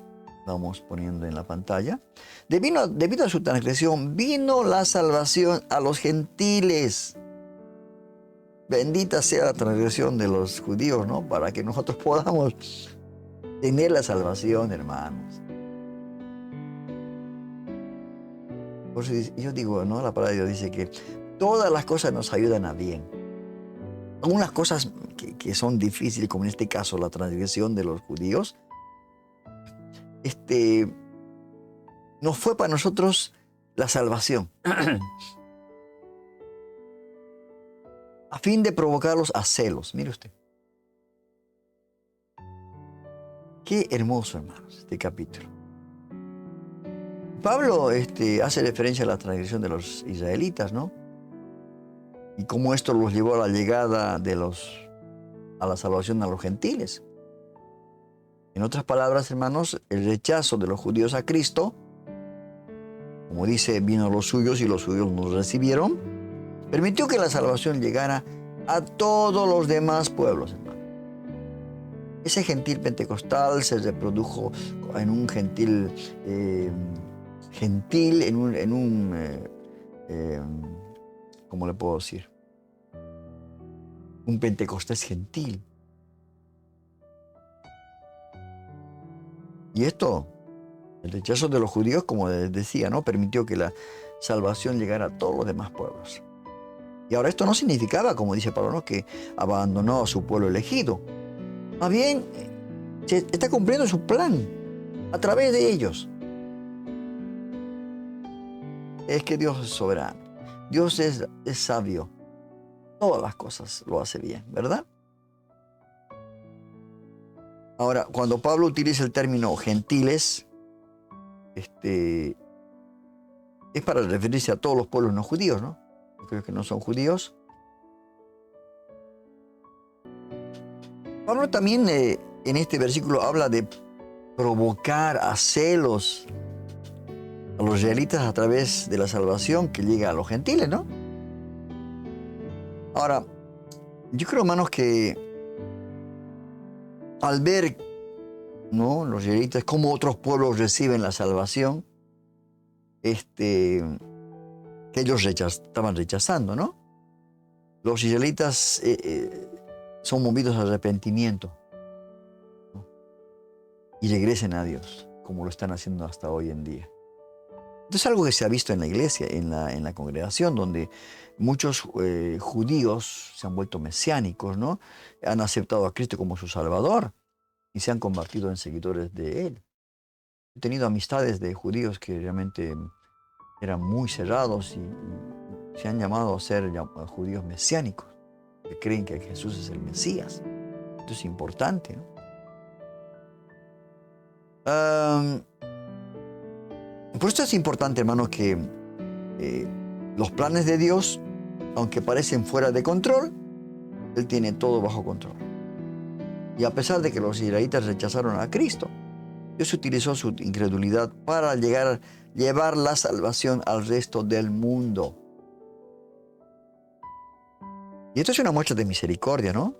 vamos poniendo en la pantalla, debido a su transgresión vino la salvación a los gentiles. Bendita sea la transgresión de los judíos, ¿no? Para que nosotros podamos tener la salvación, hermanos. Por eso yo digo, ¿no? La palabra de Dios dice que todas las cosas nos ayudan a bien. Algunas cosas que son difíciles, como en este caso la transgresión de los judíos, no fue para nosotros la salvación. A fin de provocarlos a celos. Mire usted. Qué hermoso, hermanos, este capítulo. Pablo hace referencia a la transgresión de los israelitas, ¿no? Y cómo esto los llevó a la llegada a la salvación a los gentiles. En otras palabras, hermanos, el rechazo de los judíos a Cristo, como dice, vino a los suyos y los suyos nos recibieron, permitió que la salvación llegara a todos los demás pueblos, hermano. Ese gentil pentecostal se reprodujo en un gentil, ¿cómo le puedo decir? Un pentecostés gentil. Y esto, el rechazo de los judíos, como les decía, ¿no? Permitió que la salvación llegara a todos los demás pueblos. Y ahora esto no significaba, como dice Pablo, ¿no? Que abandonó a su pueblo elegido. Más bien, se está cumpliendo su plan a través de ellos. Es que Dios es soberano. Dios es sabio. Todas las cosas lo hace bien, ¿verdad? Ahora, cuando Pablo utiliza el término gentiles, es para referirse a todos los pueblos no judíos, ¿no? Aquellos que no son judíos. Pablo también en este versículo habla de provocar a celos a los israelitas a través de la salvación que llega a los gentiles, ¿no? Ahora, yo creo, hermanos, que al ver, ¿no?, los israelitas cómo otros pueblos reciben la salvación, que ellos estaban rechazando, ¿no? Los israelitas son movidos al arrepentimiento, ¿no? Y regresen a Dios, como lo están haciendo hasta hoy en día. Esto es algo que se ha visto en la iglesia, en la congregación, donde muchos judíos se han vuelto mesiánicos, ¿no? Han aceptado a Cristo como su Salvador y se han convertido en seguidores de Él. He tenido amistades de judíos que realmente eran muy cerrados y se han llamado a ser judíos mesiánicos, que creen que Jesús es el Mesías. Esto es importante, ¿no? Por esto es importante, hermano, que los planes de Dios, aunque parecen fuera de control, Él tiene todo bajo control. Y a pesar de que los israelitas rechazaron a Cristo, Dios utilizó su incredulidad para llevar la salvación al resto del mundo. Y esto es una muestra de misericordia, ¿no?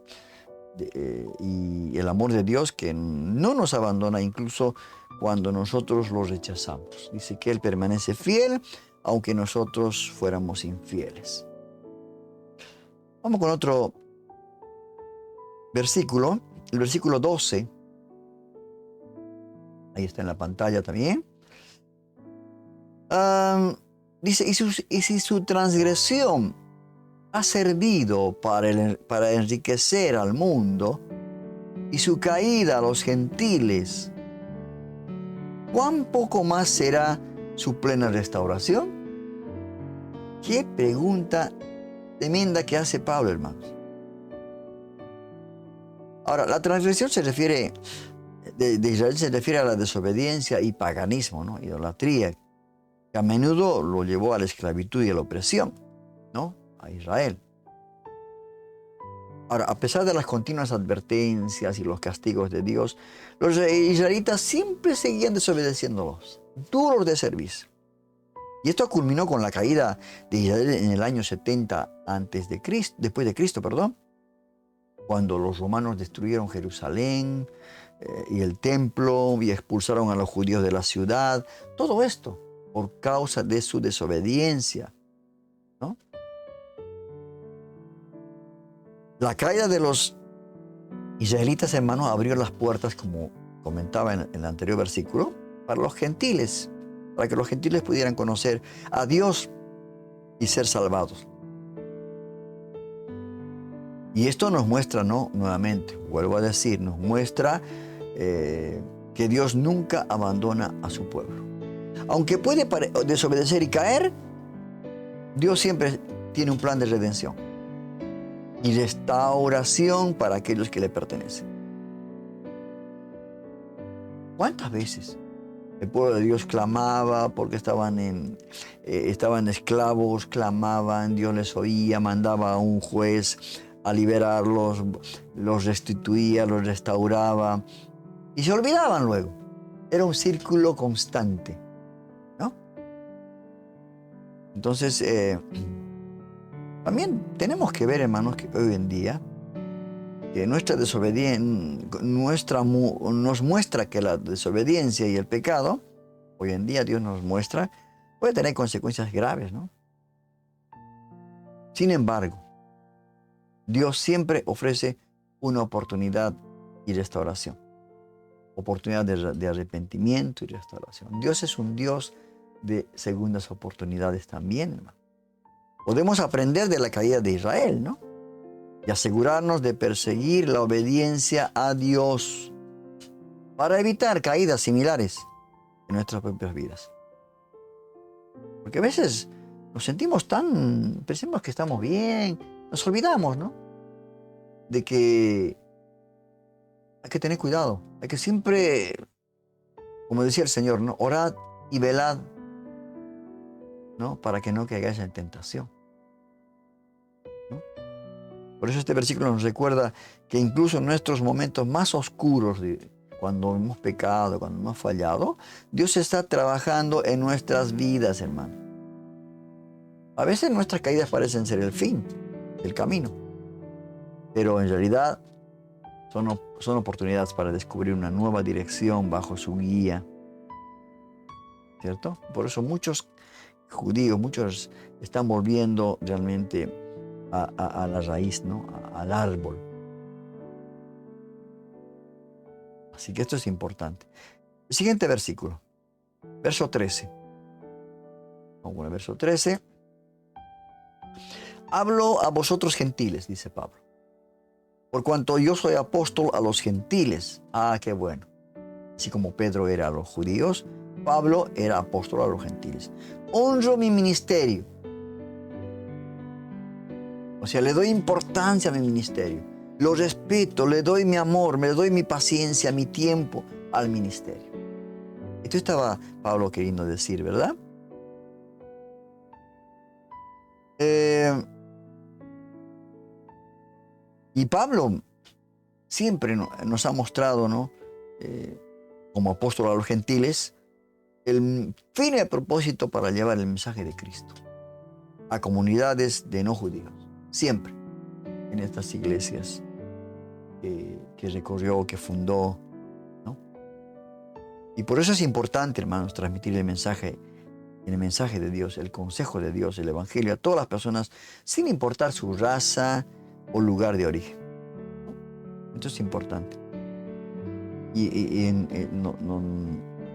Y el amor de Dios que no nos abandona incluso cuando nosotros lo rechazamos. Dice que Él permanece fiel aunque nosotros fuéramos infieles. Vamos con otro versículo, el versículo 12. Ahí está en la pantalla también. Dice, y si su transgresión ha servido para enriquecer al mundo y su caída a los gentiles, ¿cuán poco más será su plena restauración? Qué pregunta tremenda que hace Pablo, hermanos. Ahora, la transgresión de Israel se refiere a la desobediencia y paganismo, ¿no? Idolatría, que a menudo lo llevó a la esclavitud y a la opresión, ¿no? A Israel. Ahora, a pesar de las continuas advertencias y los castigos de Dios, los israelitas siempre seguían desobedeciéndolos, duros de servicio. Y esto culminó con la caída de Israel en el año 70 después de Cristo, cuando los romanos destruyeron Jerusalén y el templo y expulsaron a los judíos de la ciudad. Todo esto por causa de su desobediencia, ¿no? La caída de los israelitas, hermanos, abrió las puertas, como comentaba en el anterior versículo, para los gentiles, para que los gentiles pudieran conocer a Dios y ser salvados. Y esto nos muestra, ¿no? Nuevamente, vuelvo a decir, nos muestra que Dios nunca abandona a su pueblo. Aunque puede desobedecer y caer, Dios siempre tiene un plan de redención y restauración para aquellos que le pertenecen. ¿Cuántas veces el pueblo de Dios clamaba porque estaban esclavos, clamaban, Dios les oía, mandaba a un juez a liberarlos, los restituía, los restauraba y se olvidaban luego? Era un círculo constante, ¿no? Entonces, también tenemos que ver, hermanos, que hoy en día que nuestra desobediencia nos muestra que la desobediencia y el pecado, hoy en día Dios nos muestra, puede tener consecuencias graves, ¿no? Sin embargo, Dios siempre ofrece una oportunidad y restauración. Oportunidad de arrepentimiento y restauración. Dios es un Dios de segundas oportunidades también, hermano. Podemos aprender de la caída de Israel, ¿no? Y asegurarnos de perseguir la obediencia a Dios para evitar caídas similares en nuestras propias vidas. Porque a veces nos sentimos pensamos que estamos bien, nos olvidamos, ¿no? De que hay que tener cuidado, hay que siempre, como decía el Señor, ¿no? Orad y velad, ¿no? Para que no caigáis en tentación, ¿no? Por eso este versículo nos recuerda que incluso en nuestros momentos más oscuros, cuando hemos pecado, cuando hemos fallado, Dios está trabajando en nuestras vidas, hermano. A veces nuestras caídas parecen ser el fin del camino, pero en realidad son oportunidades para descubrir una nueva dirección bajo su guía, ¿cierto? Por eso muchos judíos, muchos están volviendo realmente a la raíz, ¿no? Al árbol. Así que esto es importante. El siguiente versículo, verso 13. Vamos con el verso 13. Hablo a vosotros gentiles, dice Pablo, por cuanto yo soy apóstol a los gentiles. Ah, qué bueno. Así como Pedro era a los judíos, Pablo era apóstol a los gentiles. Honro mi ministerio. O sea, le doy importancia a mi ministerio. Lo respeto, le doy mi amor, le doy mi paciencia, mi tiempo al ministerio. Esto estaba Pablo queriendo decir, ¿verdad? Y Pablo siempre nos ha mostrado, ¿no? Como apóstol a los gentiles, el firme propósito para llevar el mensaje de Cristo a comunidades de no judíos. Siempre en estas iglesias que recorrió, que fundó, ¿no? Y por eso es importante, hermanos, transmitir el mensaje de Dios, el consejo de Dios, el evangelio a todas las personas, sin importar su raza o lugar de origen, ¿no? Esto es importante.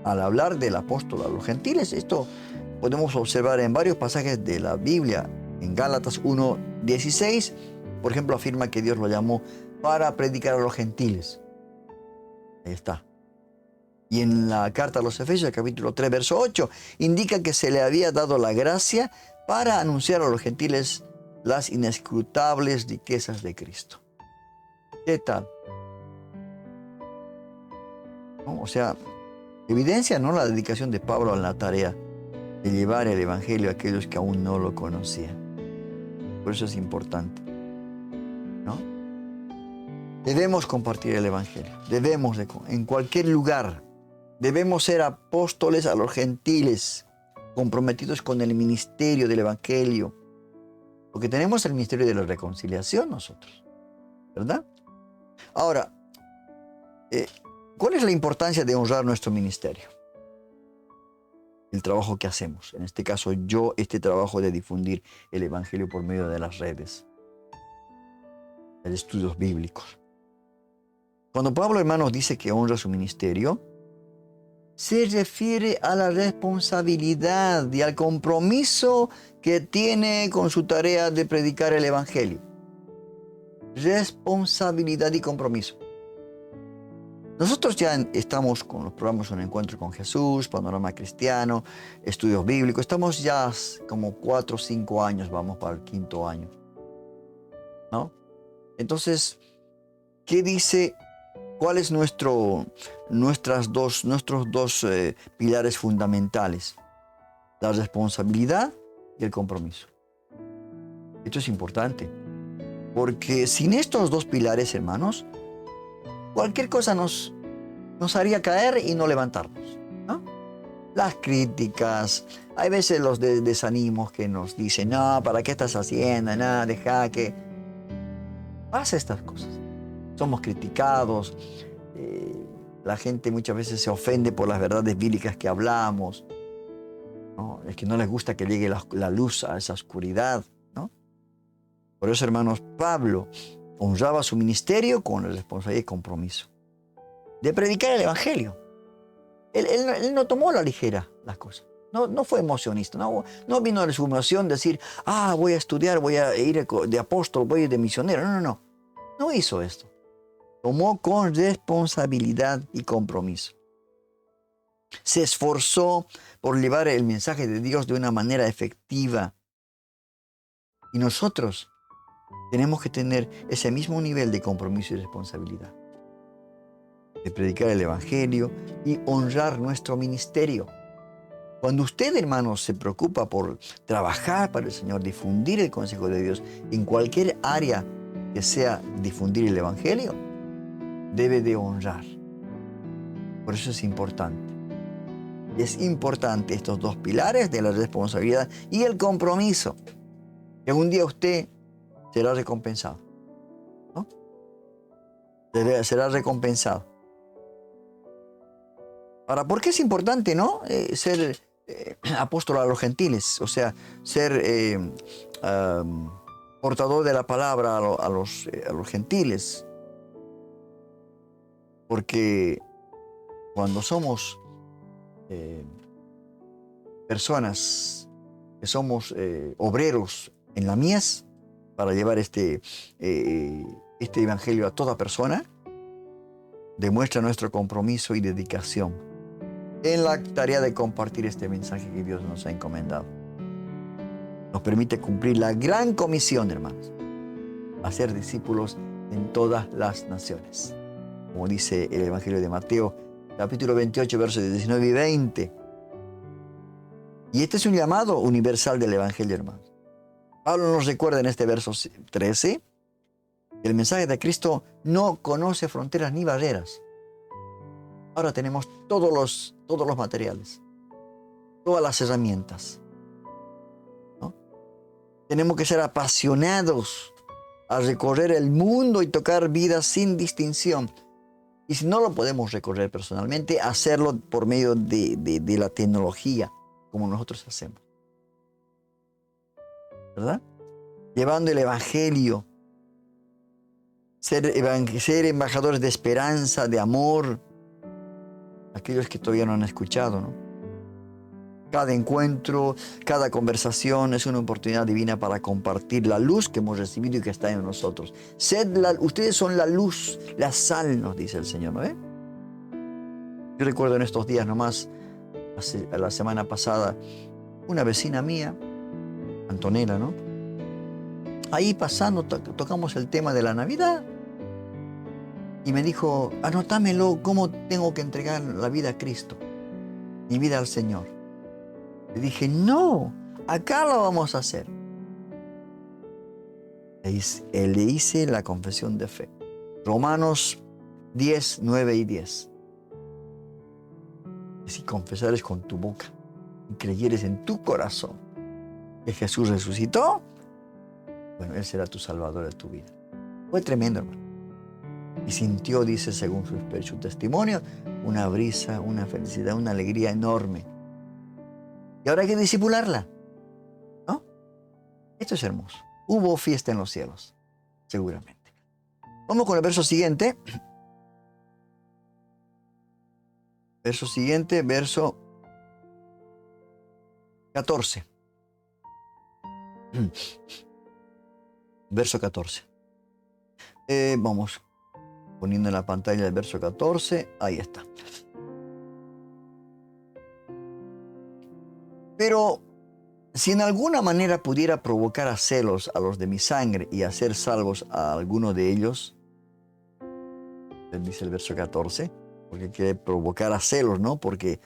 Al hablar del apóstol a los gentiles, esto podemos observar en varios pasajes de la Biblia. En Gálatas 1:16, por ejemplo, afirma que Dios lo llamó para predicar a los gentiles. Ahí está. Y en la carta a los Efesios, capítulo 3, verso 8, indica que se le había dado la gracia para anunciar a los gentiles las inescrutables riquezas de Cristo. ¿Qué tal? ¿No? O sea, evidencia, ¿no?, la dedicación de Pablo a la tarea de llevar el evangelio a aquellos que aún no lo conocían. Por eso es importante, ¿no? Debemos compartir el Evangelio. En cualquier lugar. Debemos ser apóstoles a los gentiles, comprometidos con el ministerio del Evangelio. Porque tenemos el ministerio de la reconciliación nosotros, ¿verdad? Ahora, ¿cuál es la importancia de honrar nuestro ministerio? El trabajo que hacemos. En este caso, este trabajo de difundir el Evangelio por medio de las redes, de estudios bíblicos. Cuando Pablo, hermanos, dice que honra su ministerio, se refiere a la responsabilidad y al compromiso que tiene con su tarea de predicar el Evangelio. Responsabilidad y compromiso. Nosotros ya estamos con los programas Un Encuentro con Jesús, Panorama Cristiano, Estudios Bíblicos. Estamos ya como 4 o 5 años, vamos para el 5º año, ¿no? Entonces, ¿qué dice? ¿Cuáles nuestros dos pilares fundamentales? La responsabilidad y el compromiso. Esto es importante, porque sin estos dos pilares, hermanos, cualquier cosa nos haría caer y no levantarnos, ¿no? Las críticas, hay veces los desanimos que nos dicen, no, ¿para qué estás haciendo? Nada, deja que... Pasa estas cosas. Somos criticados, la gente muchas veces se ofende por las verdades bíblicas que hablamos, ¿no? Es que no les gusta que llegue la luz a esa oscuridad, ¿no? Por eso, hermanos, Pablo honraba su ministerio con la responsabilidad y compromiso de predicar el Evangelio. Él no tomó a la ligera las cosas. No fue emocionista. No vino de su emoción decir, voy a estudiar, voy a ir de apóstol, voy a ir de misionero. No. No hizo esto. Tomó con responsabilidad y compromiso. Se esforzó por llevar el mensaje de Dios de una manera efectiva. Y nosotros tenemos que tener ese mismo nivel de compromiso y responsabilidad. De predicar el Evangelio y honrar nuestro ministerio. Cuando usted, hermanos, se preocupa por trabajar para el Señor, difundir el consejo de Dios en cualquier área que sea difundir el Evangelio, debe de honrar. Por eso es importante. Es importante estos dos pilares de la responsabilidad y el compromiso. Que un día usted será recompensado, ¿no? Será recompensado. Ahora, ¿por qué es importante, no? Ser apóstol a los gentiles, o sea, ser portador de la palabra a los gentiles. Porque cuando somos personas que somos obreros en la mies para llevar este evangelio a toda persona, demuestra nuestro compromiso y dedicación en la tarea de compartir este mensaje que Dios nos ha encomendado. Nos permite cumplir la gran comisión, hermanos, hacer discípulos en todas las naciones. Como dice el Evangelio de Mateo, capítulo 28, versos 19 y 20. Y este es un llamado universal del Evangelio, hermanos. Pablo nos recuerda en este verso 13 que el mensaje de Cristo no conoce fronteras ni barreras. Ahora tenemos todos los materiales, todas las herramientas, ¿no? Tenemos que ser apasionados a recorrer el mundo y tocar vidas sin distinción. Y si no lo podemos recorrer personalmente, hacerlo por medio de la tecnología, como nosotros hacemos. ¿Verdad? Llevando el Evangelio, ser embajadores de esperanza, de amor, aquellos que todavía no han escuchado, ¿no? Cada encuentro, cada conversación es una oportunidad divina para compartir la luz que hemos recibido y que está en nosotros. Ustedes son la luz, la sal, nos dice el Señor, ¿no? Yo recuerdo en estos días nomás, la semana pasada, una vecina mía, Antonella, ¿no? Ahí pasando, tocamos el tema de la Navidad. Y me dijo, anótamelo, cómo tengo que entregar la vida a Cristo, mi vida al Señor. Le dije, no, acá lo vamos a hacer. Le hice la confesión de fe. Romanos 10, 9 y 10. Si confesares con tu boca y creyeres en tu corazón que Jesús resucitó, bueno, Él será tu salvador de tu vida. Fue tremendo, hermano. Y sintió, dice, según su testimonio, una brisa, una felicidad, una alegría enorme. Y ahora hay que disipularla, ¿no? Esto es hermoso. Hubo fiesta en los cielos, seguramente. Vamos con el verso siguiente. Verso siguiente, verso 14. Verso 14. Vamos poniendo en la pantalla el verso 14. Ahí está. Pero si en alguna manera pudiera provocar a celos a los de mi sangre y hacer salvos a alguno de ellos, dice el verso 14, porque quiere provocar a celos, ¿no? Porque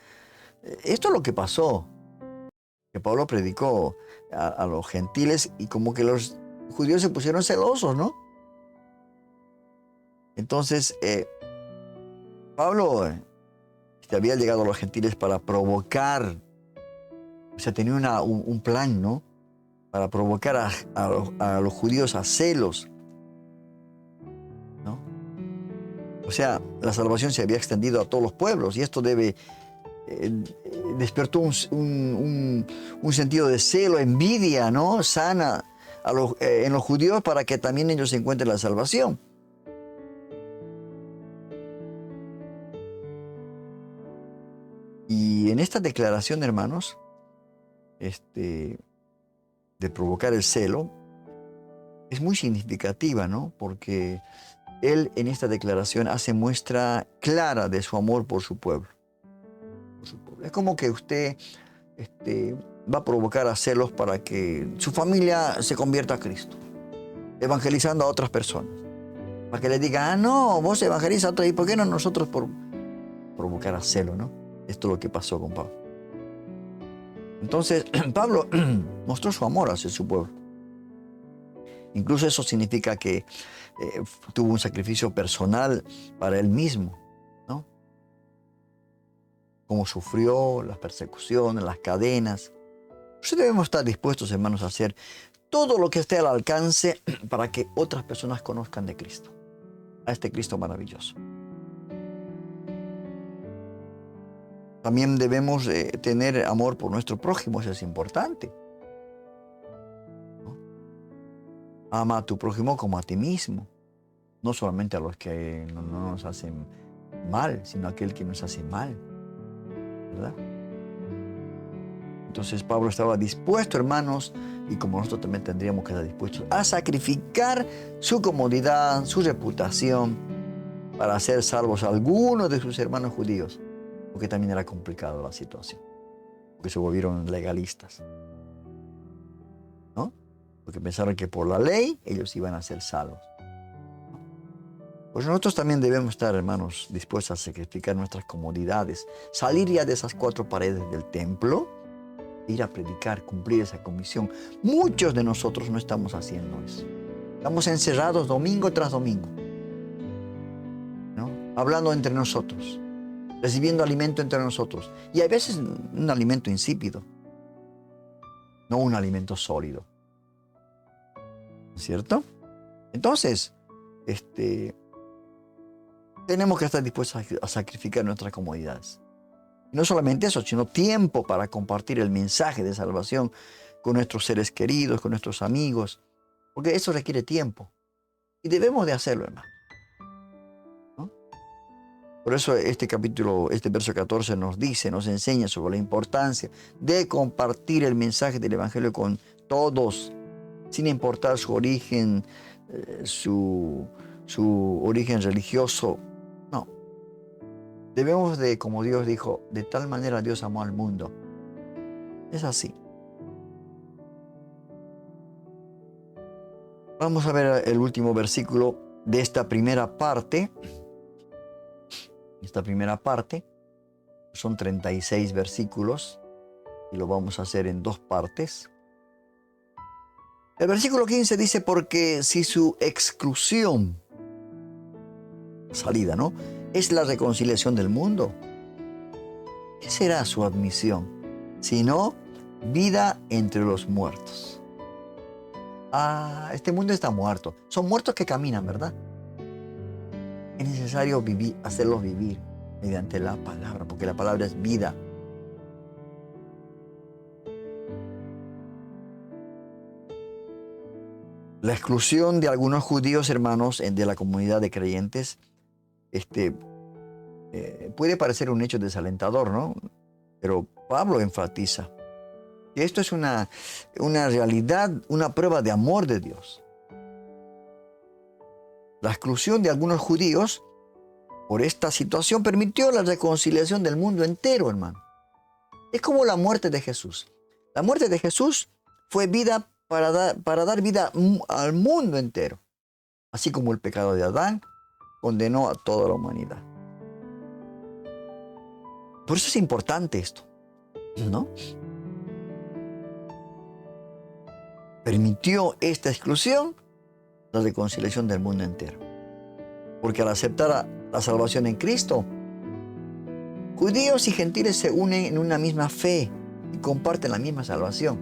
esto es lo que pasó, que Pablo predicó a los gentiles y como que los judíos se pusieron celosos, ¿no? Entonces, Pablo había llegado a los gentiles para provocar, o sea, tenía un plan, ¿no? Para provocar a los judíos a celos, ¿no? O sea, la salvación se había extendido a todos los pueblos y esto despertó un sentido de celo, envidia, ¿no? Sana en los judíos para que también ellos encuentren la salvación. Y en esta declaración, hermanos, de provocar el celo, es muy significativa, ¿no? Porque él en esta declaración hace muestra clara de su amor por su pueblo. Es como que usted va a provocar a celos para que su familia se convierta a Cristo, evangelizando a otras personas. Para que le diga, no, vos evangelizas a otros, ¿y por qué no nosotros por provocar a celo, ¿no? Esto es lo que pasó con Pablo. Entonces, Pablo mostró su amor hacia su pueblo. Incluso eso significa que tuvo un sacrificio personal para él mismo, ¿no? Cómo sufrió las persecuciones, las cadenas. Nosotros debemos estar dispuestos, hermanos, a hacer todo lo que esté al alcance para que otras personas conozcan de Cristo, a este Cristo maravilloso. También debemos tener amor por nuestro prójimo, eso es importante, ¿no? Ama a tu prójimo como a ti mismo, no solamente a los que no nos hacen mal, sino a aquel que nos hace mal, ¿verdad? Entonces Pablo estaba dispuesto, hermanos, y como nosotros también tendríamos que estar dispuestos a sacrificar su comodidad, su reputación, para hacer salvos a algunos de sus hermanos judíos, porque también era complicada la situación, porque se volvieron legalistas, ¿no? Porque pensaron que por la ley ellos iban a ser salvos, ¿no? Pues nosotros también debemos estar, hermanos, dispuestos a sacrificar nuestras comodidades, salir ya de esas 4 paredes del templo, ir a predicar, cumplir esa comisión. Muchos de nosotros no estamos haciendo eso. Estamos encerrados domingo tras domingo, ¿no? Hablando entre nosotros, recibiendo alimento entre nosotros. Y a veces un alimento insípido, no un alimento sólido. ¿Cierto? Entonces, tenemos que estar dispuestos a sacrificar nuestras comodidades. Y no solamente eso, sino tiempo para compartir el mensaje de salvación con nuestros seres queridos, con nuestros amigos, porque eso requiere tiempo. Y debemos de hacerlo, hermano, ¿no? Por eso este verso 14 nos enseña sobre la importancia de compartir el mensaje del Evangelio con todos, sin importar su origen, su origen religioso. No. Debemos de, como Dios dijo, de tal manera Dios amó al mundo. Es así. Vamos a ver el último versículo de esta primera parte. Esta primera parte son 36 versículos y lo vamos a hacer en 2 partes. El versículo 15 dice, porque si su exclusión salida, ¿no? Es la reconciliación del mundo. ¿Qué será su admisión? Sino vida entre los muertos. Ah, este mundo está muerto. Son muertos que caminan, ¿verdad? Es necesario hacerlos vivir mediante la palabra, porque la palabra es vida. La exclusión de algunos judíos, hermanos, de la comunidad de creyentes, puede parecer un hecho desalentador, ¿no? Pero Pablo enfatiza que esto es una realidad, una prueba de amor de Dios. La exclusión de algunos judíos por esta situación permitió la reconciliación del mundo entero, hermano. Es como la muerte de Jesús. La muerte de Jesús fue vida para dar vida al mundo entero. Así como el pecado de Adán condenó a toda la humanidad. Por eso es importante esto, ¿no? Permitió esta exclusión la reconciliación del mundo entero. Porque al aceptar la salvación en Cristo, judíos y gentiles se unen en una misma fe y comparten la misma salvación.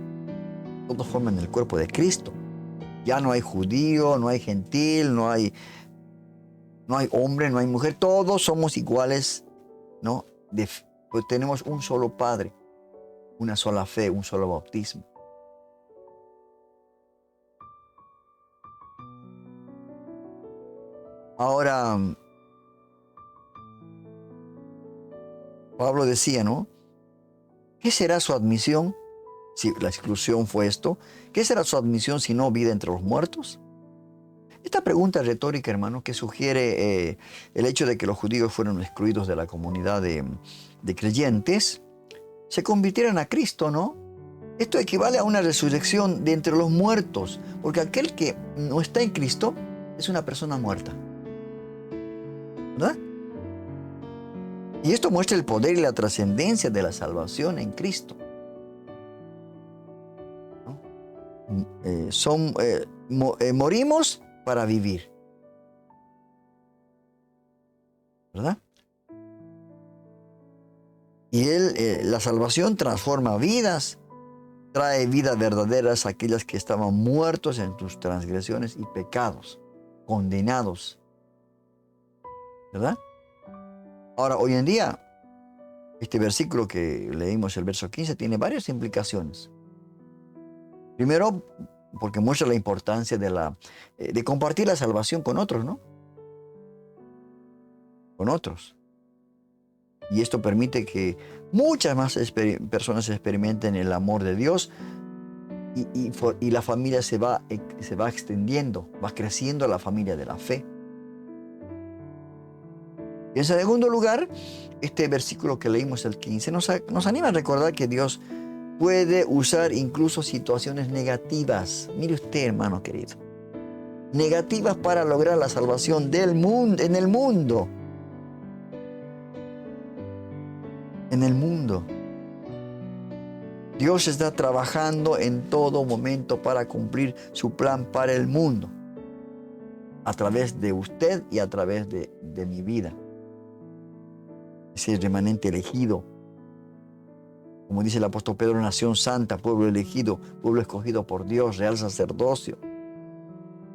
Todos forman el cuerpo de Cristo. Ya no hay judío, no hay gentil, no hay hombre, no hay mujer. Todos somos iguales, ¿no? Pues tenemos un solo Padre, una sola fe, un solo bautismo. Ahora, Pablo decía, ¿no? ¿Qué será su admisión si la exclusión fue esto? ¿Qué será su admisión si no vida entre los muertos? Esta pregunta es retórica, hermano, que sugiere el hecho de que los judíos fueron excluidos de la comunidad de creyentes, se convirtieran a Cristo, ¿no? Esto equivale a una resurrección de entre los muertos, porque aquel que no está en Cristo es una persona muerta, ¿verdad? Y esto muestra el poder y la trascendencia de la salvación en Cristo, ¿no? Morimos para vivir, ¿verdad? Y la salvación transforma vidas, trae vidas verdaderas a aquellas que estaban muertos en sus transgresiones y pecados, condenados, ¿verdad? Ahora, hoy en día, este versículo que leímos, el verso 15, tiene varias implicaciones. Primero, porque muestra la importancia de compartir la salvación con otros, ¿no? Con otros. Y esto permite que muchas más personas experimenten el amor de Dios y la familia se va extendiendo, va creciendo la familia de la fe. Y en segundo lugar, este versículo que leímos, el 15, nos anima a recordar que Dios puede usar incluso situaciones negativas. Mire usted, hermano querido. Negativas para lograr la salvación del mundo, en el mundo. En el mundo. Dios está trabajando en todo momento para cumplir su plan para el mundo. A través de usted y a través de mi vida. Ese remanente elegido. Como dice el apóstol Pedro, nación santa, pueblo elegido, pueblo escogido por Dios, real sacerdocio.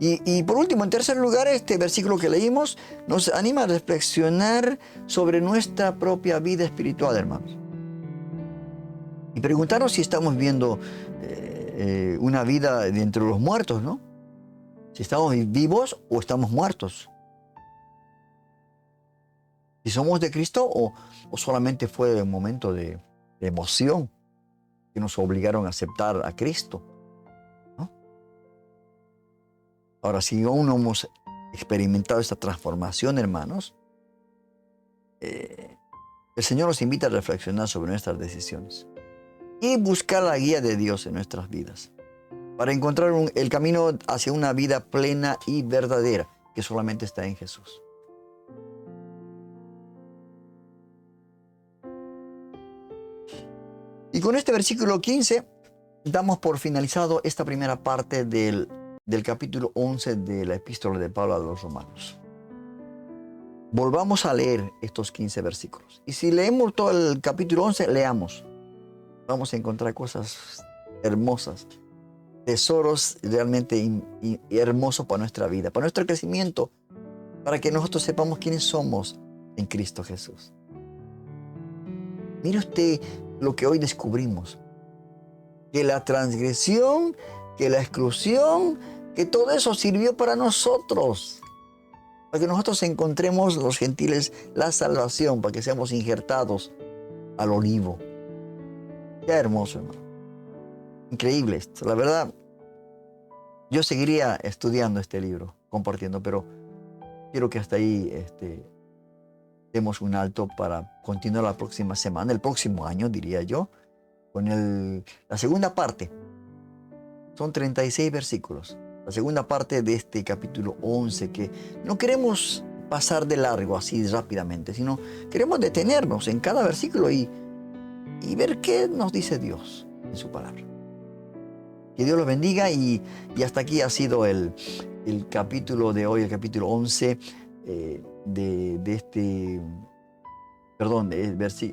Y por último, en tercer lugar, este versículo que leímos nos anima a reflexionar sobre nuestra propia vida espiritual, hermanos. Y preguntarnos si estamos viviendo una vida de entre los muertos, ¿no? Si estamos vivos o estamos muertos. Si somos de Cristo o solamente fue un momento de emoción que nos obligaron a aceptar a Cristo, ¿no? Ahora, si aún no hemos experimentado esta transformación, hermanos, el Señor nos invita a reflexionar sobre nuestras decisiones y buscar la guía de Dios en nuestras vidas para encontrar el camino hacia una vida plena y verdadera que solamente está en Jesús. Y con este versículo 15 damos por finalizado esta primera parte del capítulo 11 de la epístola de Pablo a los Romanos. volvamos a leer estos 15 versículos. Y si leemos todo el capítulo 11, leamos. Vamos a encontrar cosas hermosas, tesoros realmente hermosos para nuestra vida, para nuestro crecimiento, para que nosotros sepamos quiénes somos en Cristo Jesús. Mire usted lo que hoy descubrimos, que la transgresión, que la exclusión, que todo eso sirvió para nosotros, para que nosotros encontremos los gentiles la salvación, para que seamos injertados al olivo. Qué hermoso, hermano. Increíble esto. La verdad, yo seguiría estudiando este libro, compartiendo, pero quiero que hasta ahí demos un alto para continuar la próxima semana, el próximo año, diría yo, con la segunda parte. Son 36 versículos. La segunda parte de este capítulo 11, que no queremos pasar de largo así rápidamente, sino queremos detenernos en cada versículo y ver qué nos dice Dios en su palabra. Que Dios los bendiga y hasta aquí ha sido el capítulo de hoy, el capítulo 11 el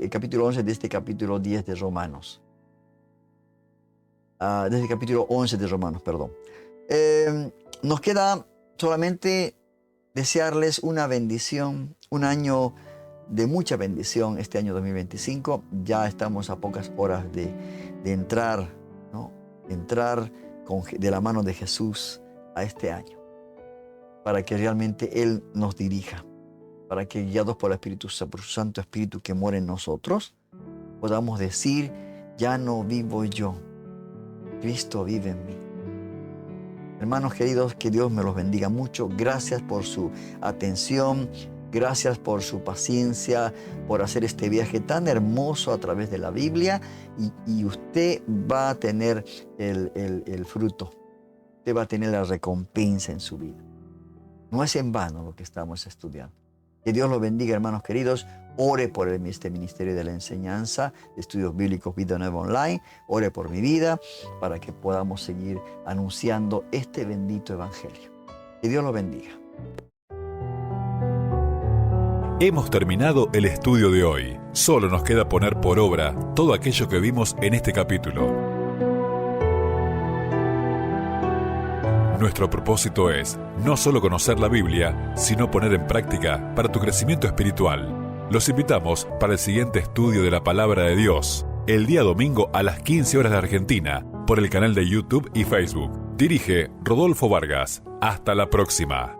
capítulo 11 de este capítulo 10 de Romanos. De este capítulo 11 de Romanos, perdón. Nos queda solamente desearles una bendición, un año de mucha bendición este año 2025. Ya estamos a pocas horas de entrar, ¿no? Entrar de la mano de Jesús a este año, para que realmente Él nos dirija, para que guiados por el Espíritu, por su Santo Espíritu que mora en nosotros, podamos decir: ya no vivo yo, Cristo vive en mí. Hermanos queridos, que Dios me los bendiga mucho. Gracias por su atención. Gracias por su paciencia, por hacer este viaje tan hermoso a través de la Biblia. Y usted va a tener el fruto. Usted va a tener la recompensa en su vida. No es en vano lo que estamos estudiando. Que Dios los bendiga, hermanos queridos. Ore por este Ministerio de la Enseñanza de Estudios Bíblicos Vida Nueva Online. Ore por mi vida para que podamos seguir anunciando este bendito Evangelio. Que Dios los bendiga. Hemos terminado el estudio de hoy. Solo nos queda poner por obra todo aquello que vimos en este capítulo. Nuestro propósito es no solo conocer la Biblia, sino poner en práctica para tu crecimiento espiritual. Los invitamos para el siguiente estudio de la Palabra de Dios, el día domingo a las 15 horas de Argentina, por el canal de YouTube y Facebook. Dirige Rodolfo Vargas. Hasta la próxima.